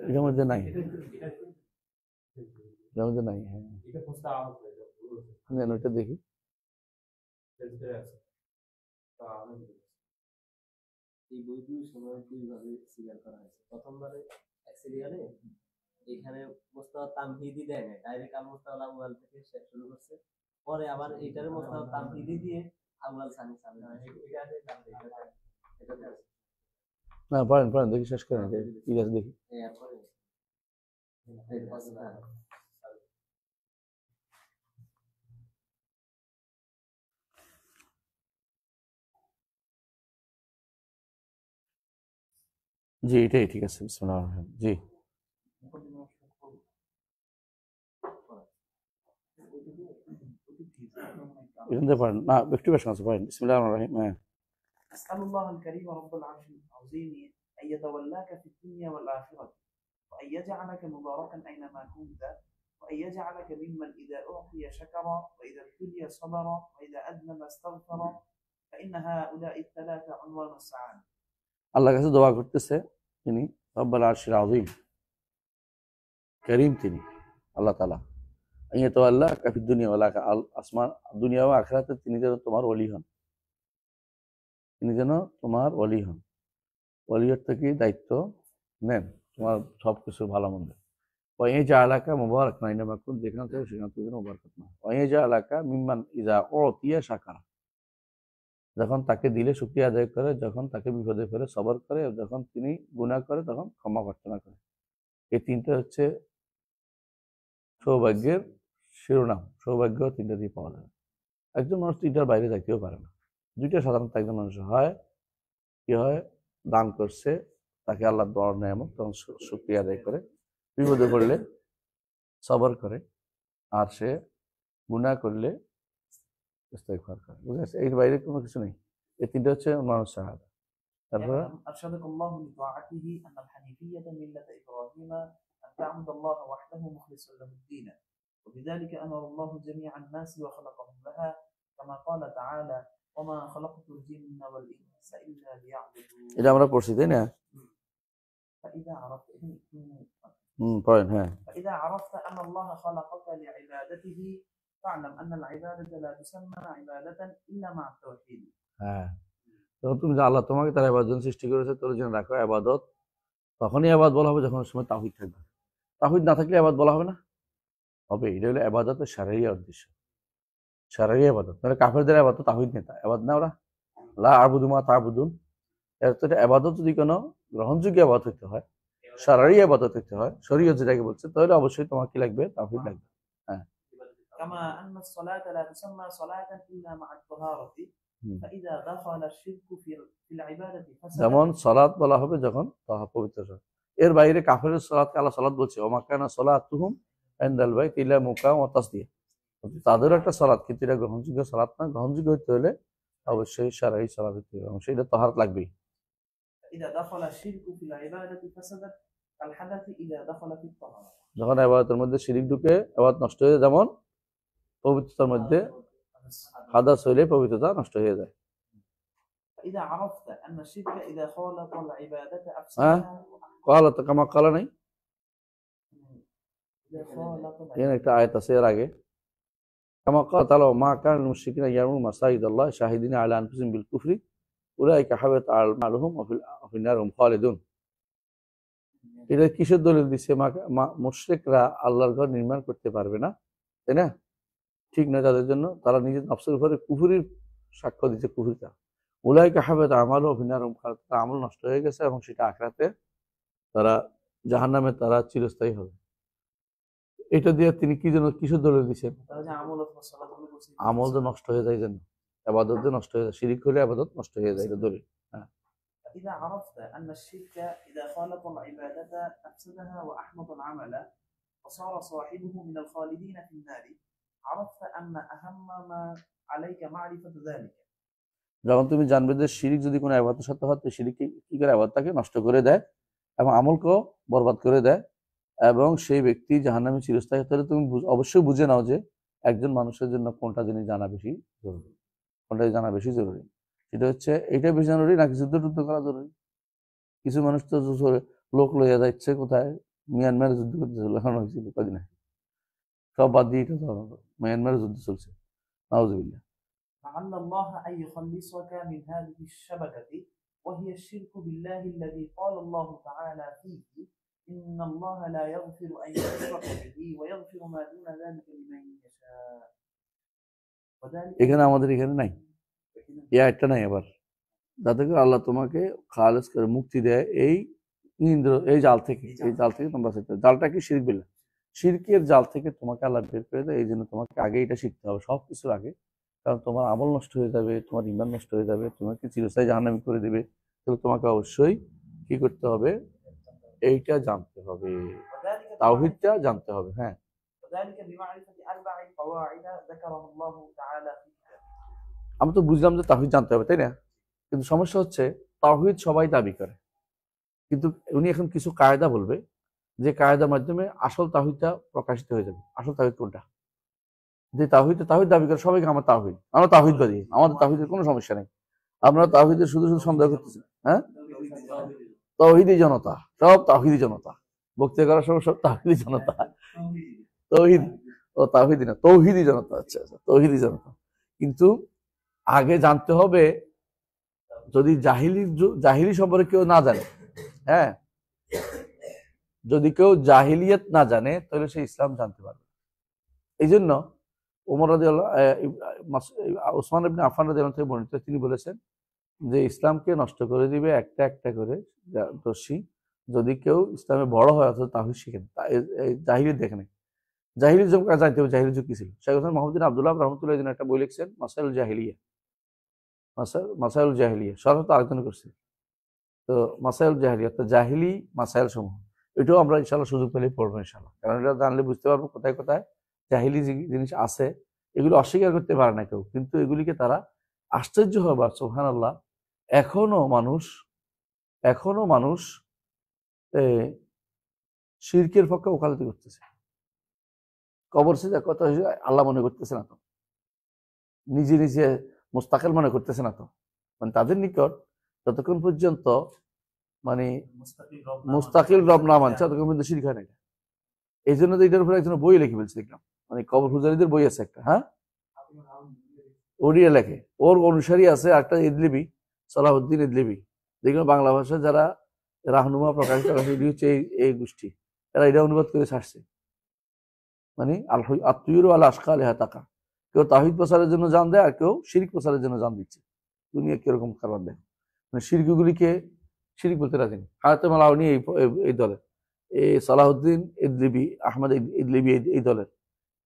S1: এটার মধ্যে নাই। এটার মধ্যে নাই। হ্যাঁ,
S2: এটা খুঁজতে আহত হয়ে যাবে, ভুল হচ্ছে,
S1: আমি ওইটা দেখি।
S2: টেস্ট করে আছে। তো আমি
S4: এই বই দুই সময় দুইভাবে সিরিয়াল করা হয়েছে। প্রথমবারে এক সিরিয়ালে এখানে মোস্তফা তামহিদি দেয় না, ডাইরেক্ট আল মোস্তফা আউয়াল থেকে শুরু করছে। পরে আবার এইটারে মোস্তফা তামহিদি দিয়ে আউয়াল সানি সানি এটাতে আছে।
S1: না, পড়েন পড়েন, দেখি, শেষ করেন, কি আছে দেখি।
S4: এরপরে
S1: জি, এটাই ঠিক আছে। বিসমিল্লাহির রহমানির রহিম। জি, এখান থেকে পড়েন না, একটু বেশ আছে, পড়েন বিসমিল্লাহির রহমানির রহিম। হ্যাঁ,
S3: أسأل الله الكريم رب العرش العظيم أن يتولاك في الدنيا والآخرة وأن يجعلك مباركا أينما كنت وأن يجعلك ممن إذا أعطي شكر وإذا ابتلي صبر وإذا أذنب استغفر فإن هؤلاء الثلاثة عنوان السعادة.
S1: আল্লাহর কাছে দোয়া করতেছে, তিনি রব্বুল আরশিল আযীম, করিম তিনি আল্লাহ তাআলা, আল্লাহ কাফিদ দুনিয়া ওয়ালা আসমান, দুনিয়া ও আখিরাতে তিনি যেন তোমার ওলি হন, তিনি যেন তোমার ওলি হন। ওলিয়ত থেকে দায়িত্ব নেন তোমার সবকিছু ভালো মন্দ। ওয়াই যা এলাকা মুবারক নাইনা মাকুন, যেখান থেকে সেখান থেকে যেন বরকত না। ওয়াই যা এলাকা মিম্মান ইজা উতিয়া শাকারা, যখন তাকে দিলে শুকরিয়া আদায় করে, যখন তাকে বিপদে ফেলে সবর করে, যখন তিনি গুনাহ করে তখন ক্ষমা প্রার্থনা করে। এই তিনটা হচ্ছে সৌভাগ্যের শিরোনাম। সৌভাগ্য তিনটা দিয়ে পাওয়া যায়। একজন মানুষ তিনটার বাইরে যাইতেও পারে না। দুইটা সাধারণত একজন মানুষ হয়, কি হয়, দান করছে, তাকে আল্লাহ বড় নেয়ামত, তখন শুকরিয়া আদায় করে, বিপদে পড়লে সবর করে, আর সে গুনাহ করলে ইস্তেগফার করে। বুঝে গেছে? এর বাইরে কোনো কিছু নেই। এই তিনটা হচ্ছে মানুষ শাহাদা। তারপরে
S3: أرشدك الله لطاعته أن الحنيفية ملة إبراهيم أن تعبد الله وحده مخلصا له الدين وبذلك أمر الله جميع الناس وخلقهم لها كما قال تعالى وما خلقت الجن والإنس إلا ليعبدون.
S1: এটা আমরা পড়ছি, তাই না?
S3: فإذا عرفت
S1: পড়েন। হ্যাঁ,
S3: فإذا عرفت أن الله خلقك لعبادته فاعلم أن العبادة لا تسمى عبادة إلا مع التوحيد.
S1: হ্যাঁ, যখন তুমি যে আল্লাহ তোমাকে তার ইবাদত সৃষ্টি করেছে, তোর জন্য রাখো ইবাদত, তখনই ইবাদত বলা হবে যখন সময় তাওহীদ থাকবে। তাওহীদ না থাকলে ইবাদত বলা হবে না? হবে। এটা হলো ইবাদতের শারঈ উদ্দেশ্য, শারঈ ইবাদত। মানে কাফেরদের ইবাদত তাওহীদ নেতা ইবাদত না, ওরা লা আবুদু মা তা'বুদুন। এর তো ইবাদত যদি কোনো গ্রহণযোগ্য ইবাদত হতে হয়, শারঈ ইবাদত হতে হয়, শরীয়ত যেটাকে বলছে, তাহলে অবশ্যই তোমার কি লাগবে? তাওহীদ লাগবে। হ্যাঁ,
S3: كما أن الصلاة لا تسمى صلاة إلا مع الطهارة فإذا دخل الشرك في العبادة فسد.
S1: যেমন সালাত বলা হবে যখন তাহা পবিত্র হয়। এর বাইরে কাফেরের সালাতকে আল্লাহ সালাত বলছে, ওয়া মা কানা সালাতুহুম ইনদাল বাইতি ইল্লা মুকাম ওয়া তাসদিয়া। তাদের একটা সালাত, কিন্তু এটা গ্রহণযোগ্য সালাত না। গ্রহণযোগ্য হতে হলে অবশ্যই শারঈ সালাত হতে হবে, এবং সেটা তাহারত লাগবেই।
S3: إذا دخل الشرك في العبادة فسدت كالحدث إذا دخل في الطهارة.
S1: যখন ইবাদতের মধ্যে শিরিক ঢুকে ইবাদত নষ্ট হয়ে যায়, যেমন পবিত্রতার মধ্যে হাদাস হইলে পবিত্রতা নষ্ট হয়ে যায়।
S3: فإذا عرفت أن الشرك إذا خالط العبادة
S1: হ্যাঁ,
S3: أفسدها.
S1: قال كما قال নাই,
S3: إذا خالط
S1: এখানে একটা আয়াত আছে এর আগে, কামা ক্বালা তাআলা মা কানাল মুশরিকিনা ইয়ারমুনু মাসাজিদাল্লাহ শাহিদিনা আলা আনফুসিহিম বিল কুফরি উলাইকা হাবিতাত আমালুহুম ওয়া ফিন নার হুম খালিদুন। এটা কিসের দলিল দিচ্ছে? মুশরিকরা আল্লাহর ঘর নির্মাণ করতে পারবে না, তাই না? ঠিক না, তাদের জন্য তারা নিজের নফসের উপরে কুফরির সাক্ষ্য দিচ্ছে, কুফরিটা। উলাইকা হাবিতাত আমালুহুম ওয়া ফিন নার হুম খালিদুন, তার আমল নষ্ট হয়ে গেছে এবং সেটা আখিরাতে তারা জাহান্নামে তারা চিরস্থায়ী হবে। এটা দিয়ে তিনি কি জন্য কিসের দলিল দিচ্ছেন? আমল তো নষ্ট হয়ে যায়, যেন ইবাদত যে নষ্ট হয়ে যায়, শিরিক হলে ইবাদত নষ্ট হয়ে যায়, এটা দলিল। হ্যাঁ,
S3: إذا عرفت أن الشرك إذا خالط العبادة أفسدها وأحبط العمل وصار صاحبه من الخالدين في النار عرفت أن أهم ما عليك معرفة ذلك.
S1: যখন তুমি জানবে যে শিরিক যদি কোনো ইবাদতের সাথে হয়, তো শিরিক কি করে ইবাদতটাকে নষ্ট করে দেয় এবং আমলকেও বরবাদ করে দেয়, এবং সেই ব্যক্তি জাহান্নামে চিরস্থায়ী হতে হলে তুমি অবশ্যই বুঝে নাও যে একজন মানুষের জন্য কোনটা জিনিস জানা বেশি জরুরি, কোনটা জানা বেশি জরুরি। সেটা হচ্ছে এইটা বেশি জরুরি নাকি যুদ্ধ করা জরুরি? কিছু মানুষ তো লোক লইয়া যাচ্ছে কোথায়, মিয়ানমারে যুদ্ধ করতে এখন হয়েছিল কদিন আগে, সব বাদ দিয়ে এটা মায়ানমারে যুদ্ধ চলছে, নাউজুবিল্লাহ।
S3: لعل الله أن يخلصك من هذه الشبكة وهي الشرك بالله الذي قال الله تعالى فيه إن الله لا يغفر أن يشرك به ويغفر ما دون ذلك لمن يشاء وذلك
S1: এখানে আমাদের এখানে নাই, এই আয়াতটা নাই আবার, যাতে করে আল্লাহ তোমাকে খালেস করে মুক্তি দেয় এই এই জাল থেকে, এই জাল থেকে তোমরা বাঁচাতে। জালটা কি? শিরক বিল্লাহ, শিরকের জাল থেকে তোমাকে আল্লাহ বের করে দেয়। এই জন্য তোমাকে আগে এটা শিখতে হবে, সব কিছুর আগে, কারণ তোমার আমল নষ্ট হয়ে যাবে, তোমার ইমান নষ্ট হয়ে যাবে, তোমাকে চিরস্থায়ী জাহান্নামী করে দেবে। তাহলে তোমাকে অবশ্যই কি করতে হবে? এইটা জানতে হবে, তাওহীদটা জানতে হবে। হ্যাঁ,
S3: وذلك بمعرفة أربع قواعد ذكرها الله تعالى في كتابه
S1: আমরা তো বুঝলাম যে তাওহীদ জানতে হবে, তাই না? কিন্তু সমস্যা হচ্ছে তাওহীদ সবাই দাবি করে, কিন্তু উনি এখন কিছু কায়দা বলবে, যে কায়দার মাধ্যমে আসল তাওহীদটা প্রকাশিত হয়ে যাবে। আসল তাওহীদ কোনটা? যে তাওহীদ দাবি করে সবাইকে আমরা তাওহীদবাদী, আমাদের তাওহীদের কোনো সমস্যা নেই, আমরা তাওহীদের শুধু সন্দেহ করতেছি। হ্যাঁ, তাওহীদি জনতা, সব তাওহীদি জনতা, বক্তৃতা করার সময় সব তাওহীদি জনতা, তাওহীদ ও তাওহীদি না, তৌহিদি জনতা। আচ্ছা আচ্ছা, তৌহিদি জনতা। কিন্তু আগে জানতে হবে, যদি জাহিলি সম্পর্কে কেউ না জানে, হ্যাঁ, যদি কেউ জাহিলিয়াত না জানে তাহলে সে ইসলাম জানতে পারবে। এই জন্য ওমর ওসমান ইবনে আফফান রাদিয়াল্লাহু থেকে বর্ণিত, তিনি বলেছেন যে ইসলামকে নষ্ট করে দিবে একটা একটা করে দোষী, যদি কেউ ইসলামে বড় হয় অথবা তাওহীদ শিখেন। জাহিলিয়াত দেখে নাই, জাহিলি যুগ জানতে হবে, জাহিলি যুগ কি ছিল। শেখ হোসেন মোহাম্মদ আব্দুল্লাহ রহমতুল্লাহ একটা বই লিখছেন, মাসাইলুল জাহিলিয়া, মাসাইলুল জাহিলিয়া, সরকার তো আলোচনা করছে। তো মাসাইলুল জাহিলিয়া, তো জাহিলি মাসাইল সমূহ, এটাও আমরা ইনশাল্লাহ সুযোগ পেলেই পড়বো ইনশাল্লাহ, কারণ এটা জানলে বুঝতে পারবো কোথায় কোথায় জাহিলি জিনিস আছে। এগুলো অস্বীকার করতে পারে না কেউ, কিন্তু এগুলিকে তারা আশ্চর্য হবা, সুবহানাল্লাহ, এখনো মানুষ শিরকের পক্ষে ওকালতি করতেছে, কবর সিজদা কত আল্লাহ মনে করতেছে না তো, নিজে নিজে মুস্তাকিল মনে করতেছে না তো। মানে তাদের নিকট যতক্ষণ পর্যন্ত মানে মুস্তাকিল রব না মানছে ততক্ষণ পর্যন্ত শিরক হয় না। এই জন্য তো এটার উপরে একজন বই লিখে ফেলছে, দেখলাম, মানে কবর পূজারীদের বই আছে একটা, হ্যাঁ, ওড়িয়া লেখে, ওর অনুসারী আছে একটা ইদলিবি, সালাহুদ্দিন ইদলিবি, দেখলাম বাংলা ভাষায় যারা রাহনুমা প্রকাশিত হচ্ছে এই গোষ্ঠী, এরা এটা অনুবাদ করে ছাড়ছে। মানে আত্মীয় আল আশকা আলেহা টাকা, কেউ তাওহীদ প্রচারের জন্য জান দেয়, আর কেউ শিরক প্রচারের জন্য জান দিচ্ছে। দুনিয়া কিরকম কারবার দেয়, মানে শিরকগুলিকে শিরক বলতে রাজি নেই। হায়াতে মালাউনি এই দলের, এই সালাহুদ্দিন ইদলিবি, আহমদ ইদলিবি এই দলের,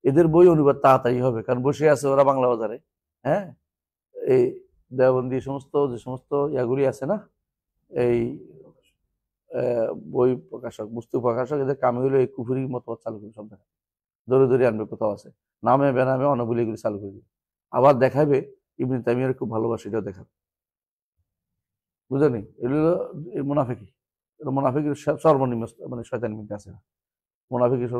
S1: এদের বই অনুবাদ তাড়াতাড়ি হবে, কারণ বসে আছে ওরা বাংলা বাজারে। হ্যাঁ, এই দেওবন্দি যে সমস্ত ইয়াগুলি আছে না, এই বই প্রকাশক, বস্তু প্রকাশক, এদের কামে হলো এই কুফুরি মতবাদ চালু করে সব দেখা, দৌড়ে আনবে, কোথাও আছে নামে বেনামে অনবলি এগুলি চালু করে দিবে, আবার দেখাবে ইবনে তাইমিয়ার খুব ভালোবাসে, এটাও দেখাবে। বুঝলেনি? এগুলো মুনাফিকি, মুনাফিকের সর্বনিম্ন মানে শয়তানি মধ্যে আছে না, মুনাফিকের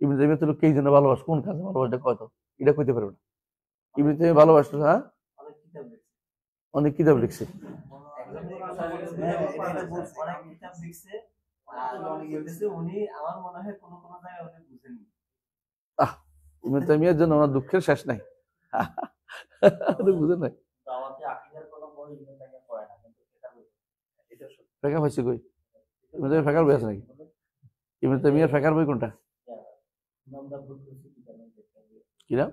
S1: ইবনে তাইমিয়া তো কে জন্য ভালোবাসে, কোন কাজে ভালোবাসে কয়তো এটা কইতে পারবে না। ইবনে তাইমিয়া ভালোবাসতো, হ্যাঁ, অনেক কিতাব লিখছে। ইবনে তাইমিয়ার জন্য ওনার দুঃখের শেষ নাই, বুঝেন নাই? ফেকা পাইছে কই? ইবনে তাইমিয়া ফেকার বই আছে নাকি? ইবনে তাইমিয়ার ফেকার বই কোনটা? কি নাম?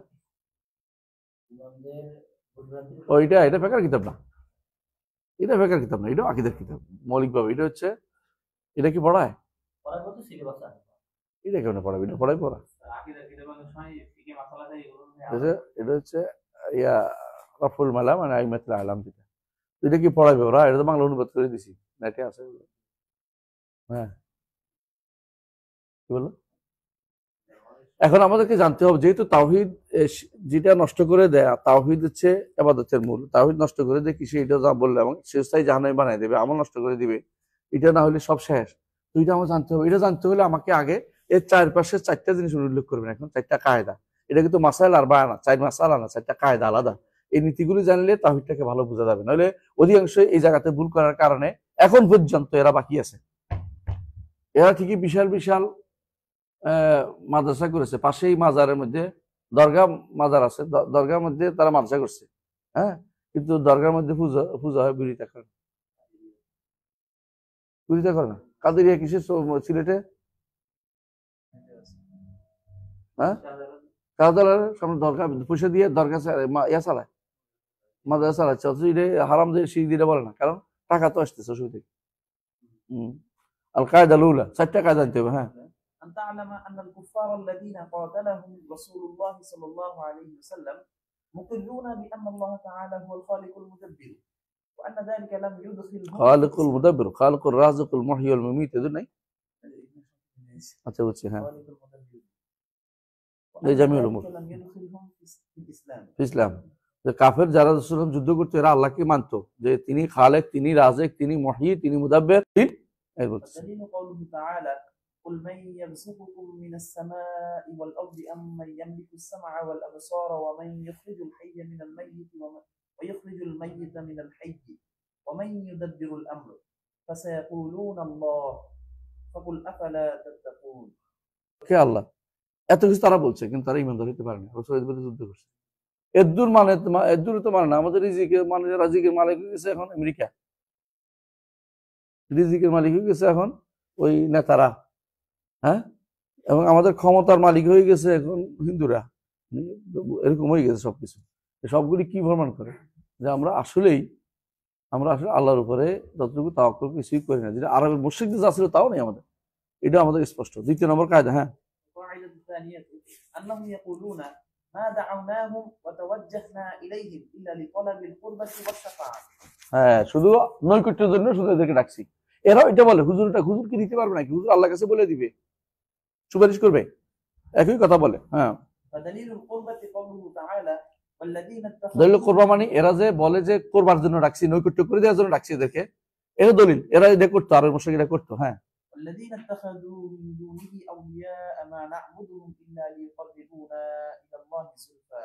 S1: এটা ফেকার কিতাব না, এটা ফেকার কিতাব না, এটা আকীদার কিতাব মৌলিকভাবে। এটা হচ্ছে, এটা কি পড়ায়? এটা কেমন পড়াবে? এটা পড়ায় পড়া, এটা হচ্ছে ইয়া রফুল মালা, মানে আইমাতুল আলাম যেটা, এটা কি পড়াবে ওরা? এটা তো বাংলা অনুবাদ করে দিছি, নেটে আছে। হ্যাঁ, কি বললো? এখন আমাদেরকে জানতে হবে, যেহেতু তাওহীদ যেটা নষ্ট করে দেয়, তাওহীদ হচ্ছে ইবাদতের মূল, তাওহীদ নষ্ট করে দেয় কিসে, এটা যা বললে, এবং শেষটাই জাহান্নামী বানায় দেবে, আমল নষ্ট করে দিবে, এটা না হলে সব শেষ। তো এটা আমার জানতে হবে, এটা জানতে হলে আমাকে আগে এর চারপাশে চারটা জিনিস উল্লেখ করবেন, এখন চারটা কায়দা। এটা কিন্তু মাসাইল আর বায়ানা, চার মাসালা না, চারটা কায়দা আলাদা। এই নীতিগুলি জানলে তাওহীদটাকে ভালো বোঝা যাবে, নইলে অধিকাংশ এই জায়গাতে ভুল করার কারণে এখন পর্যন্ত এরা বাকি আছে। এরা ঠিকই বিশাল বিশাল মাদ্রাসা করেছে, পাশেই মাজারের মধ্যে দরগা মাজার আছে, দরগার মধ্যে তারা মাদ্রাসা করছে। হ্যাঁ, কিন্তু দরগার মধ্যে পূজা পূজা হয় বিড়িটা করে না। বিড়িটা করে না। কাদেরিয়া কিসের সিলেটে? হ্যাঁ, কাদালার সামনে দরগা পয়সা দিয়ে দরগা ইয়া চালায়, মাদ্রাসা চালাচ্ছে, অথচ এটা হারাম যে শিখ দিতে বলে না, কারণ টাকা তো আসতেছে অসুবিধা। আল কায়দা লুলা, 4টা কায়দা দিতে হবে। হ্যাঁ,
S3: أن تعلم أن الكفار الذين قاتلهم رسول الله صلى الله عليه وسلم مقرون بأن الله تعالى هو الخالق المدبر وأن ذلك لم يدخلهم
S1: খালিকুল মুদাব্বির, খালিকুর রাযিকুল মুহয়িল মুমীত, এদের নাই? আচ্ছা বুঝছি। হ্যাঁ,
S3: خالق المدبر
S1: এই
S3: وأن
S1: জামিউল
S3: ذلك
S1: উমুর
S3: لم يدخلهم في الإسلام
S1: ইসলাম। যে কাফের যারা রাসূলুল্লাহ যুদ্ধ করতো, এরা আল্লাহকে মানতো যে তিনি খালেক, তিনি রাজেক, তিনি মুহয়ি, তিনি মুদাব্বির। এই বলছে।
S3: والدليل قوله تعالى قل من يرزقكم من السماء والأرض أم من يملك السمع والأبصار ومن يخرج الحي من الميت ويخرج الميت من الحي ومن يدبر الأمر فسيقولون الله فقل أفلا تتقون
S1: কে আল্লাহ? এত কিছু তারা বলছে, কিন্তু তারা ইমানদার হতে পারে না। রাসূল এর বিরুদ্ধে যুদ্ধ করছে। এদ্দুর মানে, এদ্দুর তো মানে না, আমাদের রিজিকের মানে, রাজিকের মালিক হয়ে গেছে এখন আমেরিকা, রিজিকের মালিক হয়ে গেছে এখন ওই নেতারা। হ্যাঁ, এবং আমাদের ক্ষমতার মালিক হয়ে গেছে এখন হিন্দুরা। এরকম হয়ে গেছে সবকিছু। সবগুলি কি প্রমাণ করে যে আমরা আসলে আল্লাহর উপরে যতটুকু তাওয়াক্কুল কিছুই করি না, যেটা আরবের মুশরিকদের যা ছিল তাও নেই আমাদের। এটা আমাদের স্পষ্ট। 2 নম্বর কায়দা। হ্যাঁ,
S3: القاعدة الثانية أنهم يقولون ما دعوناهم وتوجهنا إليهم إلا لطلب القربة والشفاعة
S1: হ্যাঁ, শুধু নৈকট্যের জন্য শুধু এদেরকে ডাকছি। এরাও এটা বলে, হুজুর কি দিতে পারবে নাকি? হুজুর আল্লাহর কাছে বলে দিবে, সুপারিশ করবে, একই কথা বলে। হ্যাঁ,
S3: فدليل القربة قوله تعالى والذين
S1: দলিল
S3: اتخذوا
S1: করবা মানে এরা যে বলে যে করবার জন্য ডাকছি, নৈকট্য করে দেওয়ার জন্য ডাকছি এদেরকে, এটা দলিল। এরা এটা করতো, আর মুশরিক এটা করতো। হ্যাঁ,
S3: والذين اتخذوا من دونه أولياء ما نعبدهم إلا ليقربونا إلى الله زلفى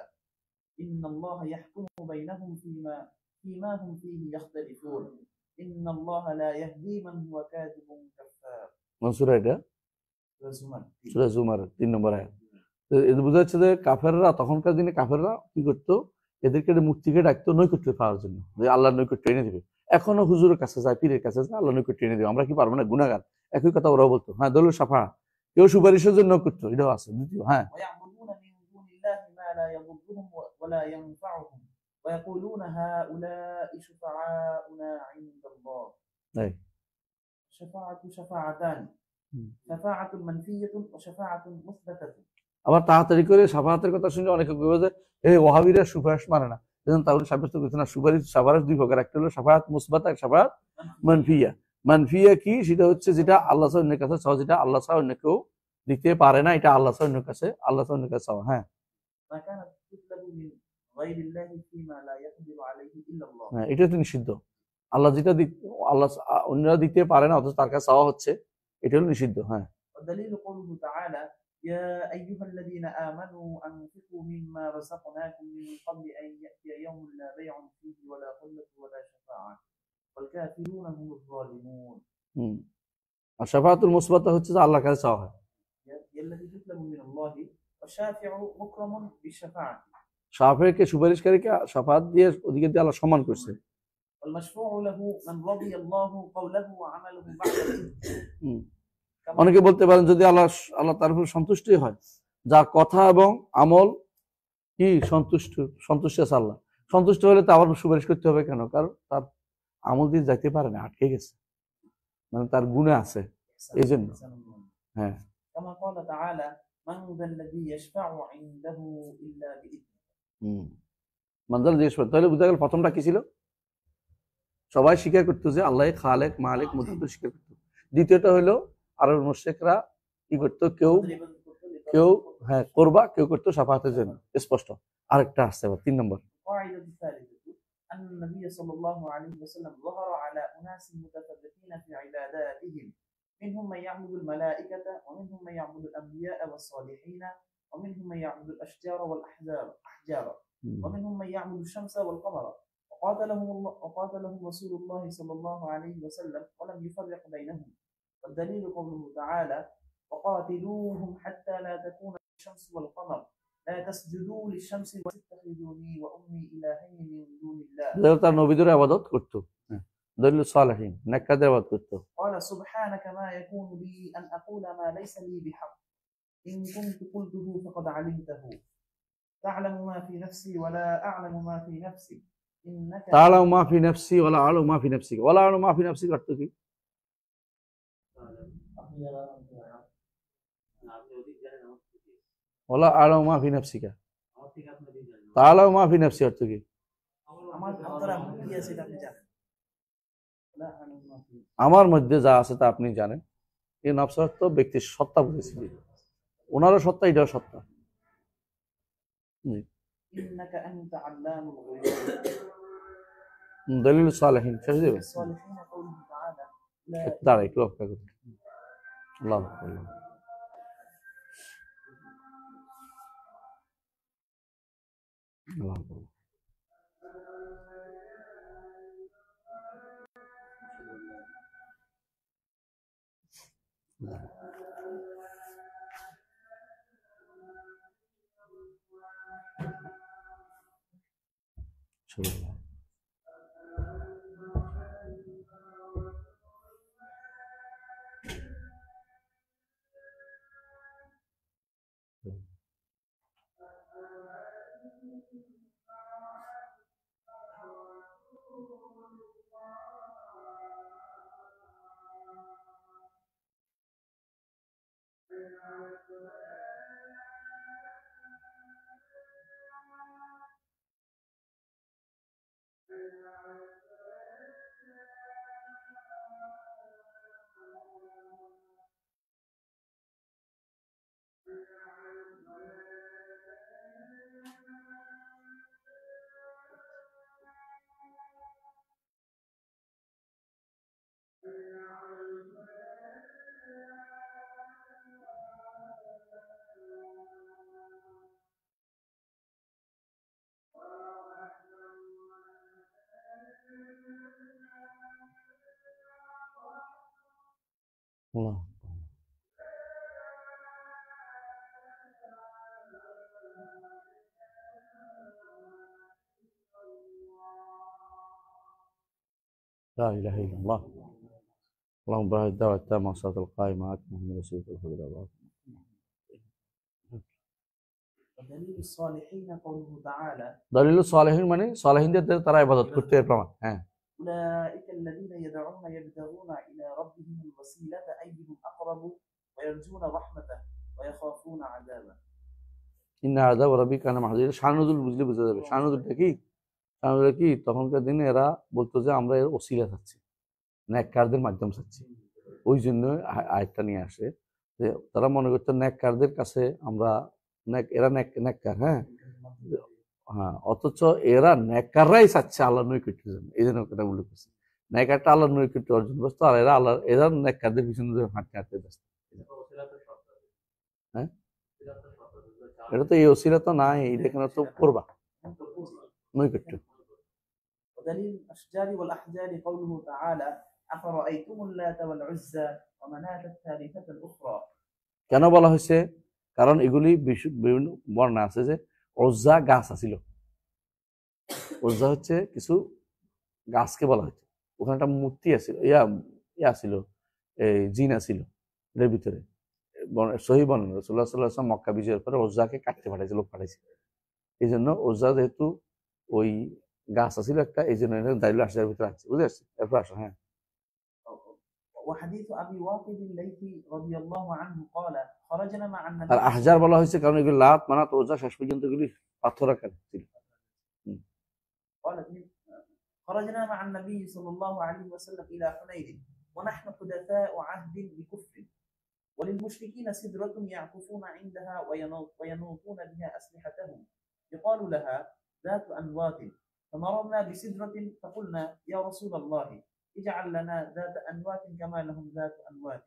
S3: إن الله يحكم بينهم فيما هم فيه يختلفون إن الله لا يهدي من هو كاذب كفار
S1: মনসুরা এটা
S3: الزمر
S1: সূরা জুমার 3 নম্বর আয়াত। তো এটা বোঝা যাচ্ছে যে কাফেররা, তখনকার দিনে কাফেররা কি করতো, এদেরকে মুক্তিকে ডাকতো নৈকট্য পাওয়ার জন্য, যে আল্লাহর নৈকট্য এনে দিবে। এখনো হুজুরের কাছে যায়, পীরের কাছে যায়, আল্লাহ নৈকট্য এনে দিবে, আমরা কি পারবো না, গুনাহগার। একই কথা ওরাও বলতো। হ্যাঁ, দলিল সাফা, কেউ সুপারিশের জন্য করতো, এটাও আছে দ্বিতীয়। হ্যাঁ,
S3: ويعبدون من دون الله ما لا يضرهم ولا ينفعهم ويقولون هؤلاء شفعاؤنا عند الله
S1: এই
S3: شفاعة شفاعتان شفاعة منفية وشفاعة مثبتة
S1: আবার তাড়াতাড়ি করে সাফাহাতের কথা শুনলে অনেকে বলবে যে এই ওয়াহাবিরা সুপারিশ মানে না, যেমন তাহলে সাব্যস্ত করছে না। সাফারিশ 2 প্রকার, একটা হলো সাফাহাত মুসবাতা, এক সাফাহাত মানফিয়া। মানফিয়া কি? সেটা হচ্ছে যেটা আল্লাহ ছাড়া অন্যের কাছে চাওয়া, যেটা আল্লাহ ছাড়া অন্য কেউ দিতে পারে না, এটা আল্লাহ ছাড়া অন্যের কাছে, আল্লাহ ছাড়া অন্যের কাছে চাওয়া। হ্যাঁ,
S3: ما كانت تطلب من غير الله فيما لا يقدر عليه إلا الله
S1: হ্যাঁ, এটা তো নিষিদ্ধ। আল্লাহ যেটা আল্লাহ অন্যরা দিতে পারে না, অথচ তার কাছে চাওয়া হচ্ছে, এটা হলো নিষিদ্ধ। হ্যাঁ,
S3: والدليل قوله تعالى يا أيها الذين آمنوا أنفقوا مما رزقناكم من قبل أن يأتي يوم لا بيع فيه ولا خلة ولا شفاعة والكافرون هم الظالمون
S1: হুম। আর সাফাহাতুল মুসবাতা হচ্ছে যে আল্লাহর কাছে চাওয়া হয়।
S3: هي التي تطلب من الله والشافع مكرم بالشفاعة
S1: সাফেরকে, সুপারিশকারীকে সাফাহাত দিয়ে ওদিকে দিয়ে আল্লাহ সম্মান করছে।
S3: والمشفوع له من رضي الله قوله وعمله بعد
S1: হুম।
S3: كما
S1: অনেকে বলতে পারেন যদি আল্লাহ তার উপর সন্তুষ্ট হয়, যার কথা এবং আমল কি সন্তুষ্ট আছে আল্লাহ, সন্তুষ্ট হলে তো আবার সুপারিশ করতে হবে কেন? কারণ তার আমল দিয়ে যাইতে পারে না, আটকে গেছে, মানে তার গুণে আছে, এই জন্য। হ্যাঁ,
S3: كما قال تعالى من ذا الذي يشفع عنده إلا بإذنه
S1: মানজাল জিজ্ঞেস করে, তাহলে বুঝা গেল প্রথমটা কি ছিল? সবাই স্বীকার করতো যে আল্লাহ খালেক, মালিক, মুদাব্বির স্বীকার করতো। দ্বিতীয়টা হলো আরবের মুশরিকরা কি করতো, কেউ হ্যাঁ করবা, কেউ করতো সাফাহাতের জন্য, স্পষ্ট। আরেকটা আসছে আবার 3 নম্বর।
S3: القاعدة الثالثة أن النبي صلى الله عليه وسلم ظهر على أناس متفرقين في عباداتهم منهم من يعبد الملائكة ومنهم من يعبد الأنبياء والصالحين ومنهم من يعبد الأشجار والأحجار ومنهم من يعبد الشمس والقمر وقاتلهم رسول الله صلى الله عليه وسلم ولم يفرق بينهم والدليل قوله تعالى وقاتلوهم حتى لا تكون الشمس والقمر لا تسجدوا للشمس واتخذوني وأمي إلهين من دون الله
S1: যারা তার নবীদের ইবাদত করতো, দলিল সালেহিন নেককারদের ইবাদত করতো।
S3: قال سبحانك ما يكون لي أن أقول ما ليس لي بحق إن كنت قلته فقد علمته تعلم ما في نفسي ولا أعلم ما في نفسك إنك
S1: তাআলামু মা ফি নাফসি ওয়ালা আ'লামু মা ফি নাফসিকা, ওয়ালা আ'লামু মা ফি নাফসিকা অর্থ কি?
S4: আপনি যারা
S2: আপনি অধিক জানেন আমার থেকে,
S1: ওয়ালা আ'লামু মা ফি নাফসিকা,
S2: আমার থেকে আপনি অধিক জানেন।
S1: তাআলামু মা ফি নাফসি অর্থ কি?
S3: আমার অন্তরে কি আছে এটা আপনি জানেন لا أعلم ما في
S1: আমার মধ্যে যা আছে তা আপনি জানেন। এই নফস অর্থ ব্যক্তির সত্তা বুঝেছি, ওনারও সত্তা, এটাও সত্তা।
S3: إنك أنت علام الغيوب
S1: দলিল সালেহিন শেষ দেবে।
S3: الصالحين قوله تعالى لا
S1: দাঁড়া একটু অপেক্ষা করুন। আল্লাহ আল্লাহ। আল্লাহ আল্লাহ। সুবহানাল্লাহ। আল্লাহ। لا إله إلا الله. اللهم بارك الدعوة التامة والصلاة القائمة آت محمد رسول الله.
S3: ودليل الصالحين قوله تعالى
S1: দলিল সালেহিন মানে সালেহিনদের তারা ইবাদত করতে এর প্রমাণ। হ্যাঁ,
S3: أولئك الذين يدعون يبتغون إلى ربهم الوسيلة أيهم أقرب ويرجون رحمته ويخافون عذابه
S1: ইন্না আযাব রাব্বিকা কানা মাহযুরা। শানুজুল বুঝলে বুঝা যাবে। শানুজুলটা কি? শানুজুলটা কি? তখনকার দিনে এরা বলতো যে আমরা এর ওসিলা চাচ্ছি, নেককারদের মাধ্যম চাচ্ছি। ওই জন্য আয়াতটা নিয়ে আসে যে তারা মনে করতো নেককারদের কাছে আমরা এরা নেককার, হ্যাঁ হ্যাঁ, অথচ এরা নেককাররাই চাচ্ছে আল্লাহর নৈকট্যের জন্য। এই জন্য কথা উল্লেখ করছে, নেককারটা আল্লাহর নৈকট্য অর্জন ব্যস্ত, আর এরা নেককারদের পিছনে হাঁটতে হাঁটতে ব্যস্ত। হ্যাঁ, এটা তো এই ওসিলা তো নাই, এখানে তো করবা নৈকট্য।
S3: ودليل الأشجار والأحجار قوله تعالى أفرأيتم اللات والعزى ومناة الثالثة الأخرى
S1: কেন বলা হয়েছে? কারণ এগুলি বিভিন্ন বর্ণনা আছে যে ওজ্জা গাছ আছিল। ওজ্জা হচ্ছে কিছু গাছকে বলা হয়েছে। ওখানে একটা মূর্তি আছিল, ইয়া ছিল, এই জিন আছিল এর ভিতরে। সহিহ বর্ণনা, রাসূলুল্লাহ সাল্লাল্লাহু আলাইহি ওয়াসাল্লাম মক্কা বিজয়ের পরে ওজ্জাকে কাটতে পাঠাইছে, লোক পাঠাইছে। এই জন্য ওজ্জা যেহেতু ওই গাছ আছিল একটা, এই জন্য দাইল আশার ভিতরে আছে। বুঝে আসছে? এরপর আসো। হ্যাঁ,
S3: وحديث أبي واقد الليثي رضي الله عنه قال خرجنا مع
S1: আর
S3: النبي
S1: আহজার বলা হয়েছে কারণ এগুলি লাত মানাত ওজ্জা শেষ পর্যন্ত এগুলি পাথর আকার ছিল।
S3: قال خرجنا مع النبي صلى الله عليه وسلم إلى حنين ونحن حدثاء عهد بكفر وللمشركين سدرة يعكفون عندها وينوطون بها أسلحتهم يقال لها ذات أنواط فمررنا بسدرة فقلنا يا رسول الله اجعل لنا ذات أنواط كما لهم ذات أنواط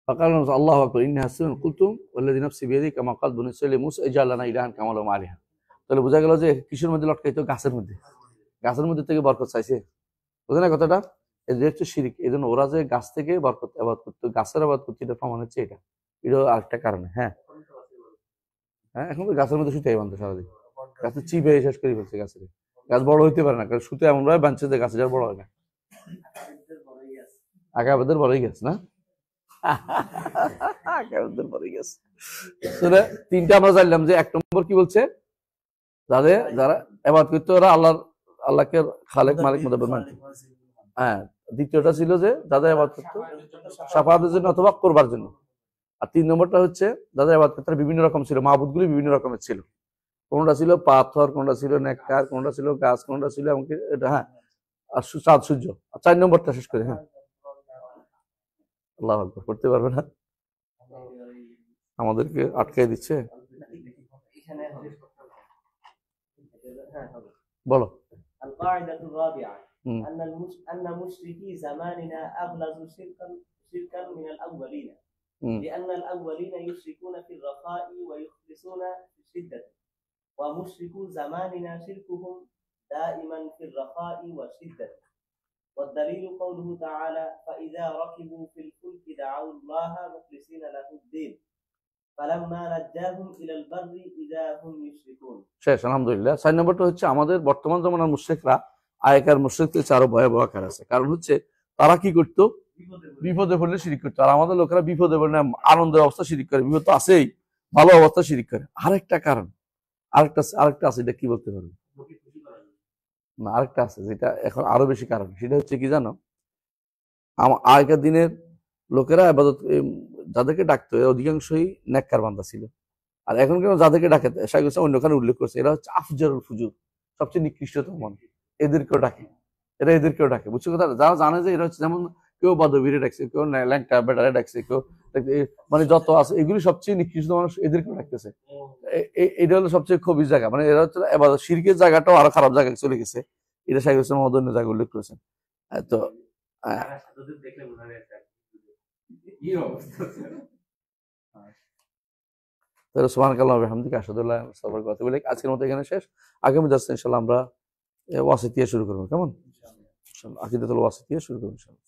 S1: فقال الله أكبر إنها السنة قلتم والذي نفسي بيده كما قال بني إسرائيل موسى اجعل لنا إلها كما لهم آلهة। তাহলে বোঝা গেল যে কিসের মধ্যে লটকাইতো? গাছের মধ্যে। গাছের মধ্যে থেকে বরকত চাইছে। বুঝে না কথাটা? এদের হচ্ছে শিরিক। এই জন্য ওরা যে গাছ থেকে বরকত আবাদ করতো, গাছের আবাদ করতো, এটা প্রমাণ হচ্ছে এটা। এটাও আরেকটা কারণে। হ্যাঁ হ্যাঁ, এখন তো গাছের মধ্যে সুতাই বাঁধে সারাদিন, গাছে চিপে শেষ করে ফেলছে গাছের। গাছ বড় হইতে পারে না, কারণ সুতো এমন ভাবে বাঁধছে যে গাছে যার বড় হয় না। আগাবেদের বড়ই গেছে না, আগাবেদের বড়ই গেছে। তিনটা আমরা জানলাম যে 1 নম্বর কি বলছে, যারা আবাদ করতো ওরা আল্লাহকে খালেক মালিক মুদাব্বির মানত। হ্যাঁ, দ্বিতীয়টা ছিল যে যাদের আবাদ করতো শাফাআতের জন্য অথবা করবার জন্য। আর 3 নম্বরটা হচ্ছে যাদের আবাদ করতো বিভিন্ন রকম ছিল, মাবুদগুলি বিভিন্ন রকমের ছিল। কোনটা ছিল পাথর, কোনটা ছিল নেককার, কোনটা ছিল গাছ, কোনটা ছিল এমনকি এটা। হ্যাঁ, আর চাঁদ সূর্য। আর 4 নম্বরটা শেষ করে। হ্যাঁ, আল্লাহু আকবার, করতে পারবে না, আমাদেরকে আটকাই দিচ্ছে। বলো।
S4: القاعدة الرابعة
S1: হুম
S4: أن مشركي زماننا أغلظوا شركا من الأولين،
S1: হুম
S4: لأن الأولين يشركون في الرخاء ويخلصون في الشدة، ومشركو زماننا شركهم دائما في الرخاء والشدة. والدليل قوله تعالى: فإذا ركبوا في الفلك دعوا الله مخلصين له الدين فلما نجاهم إلى البر إذا هم يشركون।
S1: শেষ, আলহামদুলিল্লাহ। 4 নম্বরটা হচ্ছে আমাদের বর্তমান জমানার মুশরিকরা আগেকার মুশরিকদের চেয়ে আরো ভয়াবহ আকার আছে। কারণ হচ্ছে তারা কি করতো, বিপদে পড়লে শিরিক করতো। আর আমাদের লোকেরা বিপদে পড়লে আনন্দের অবস্থা শিরিক করে, বিপদ তো আছেই, ভালো অবস্থা শিরিক করে। আরেকটা কারণ, আরেকটা আছে, এটা কি বলতে পারবে না? আরেকটা আছে যেটা এখন আরো বেশি কারণ, সেটা হচ্ছে কি জানো, আগেকার দিনের লোকেরা আবাদত যাদেরকে ডাকতো এরা অধিকাংশই নেককার বান্দা ছিল। আর এখন কেন যাদেরকে ডাকে শাইখ অন্যখানে উল্লেখ করছে, এরা হচ্ছে আফজারুল ফুজুর, সবচেয়ে নিকৃষ্টতম মন, এদেরকেও ডাকে, এদেরকেও ডাকে। বুঝছো কথা? যারা জানে যে এরা হচ্ছে, যেমন কেউ বাদবিরে ডাকছে, কেউ ল্যাংটা বেটারে ডাকছে, কেউ মানে যত আছে এগুলি সবচেয়ে নিকৃষ্ট মানুষ, এদেরকেও ডাকতেছে। এটা হলো সবচেয়ে খবির জায়গা, মানে এরা হচ্ছে শিরকের জায়গাটাও আরো খারাপ জায়গায় চলে গেছে। এটা শাইখ মোহাম্মদ অন্য জায়গায় উল্লেখ করেছেন। তো
S2: দেখলে বোঝা যাচ্ছে কি অবস্থা।
S1: তাহলে সুবহানাকাল্লাহি ওয়া বিহামদিহি আশহাদু আল্লা ইলাহা ইল্লা আনতা আস্তাগফিরুকা ওয়া আতুবু ইলাইক। আজকের মতো এখানে শেষ। আগামী দার্সে ইনশাআল্লাহ আমরা ওয়াসিতিয়া শুরু করব। কেমন? ইনশাআল্লাহ আকিদাতুল ওয়াসিতিয়া শুরু করব ইনশাআল্লাহ।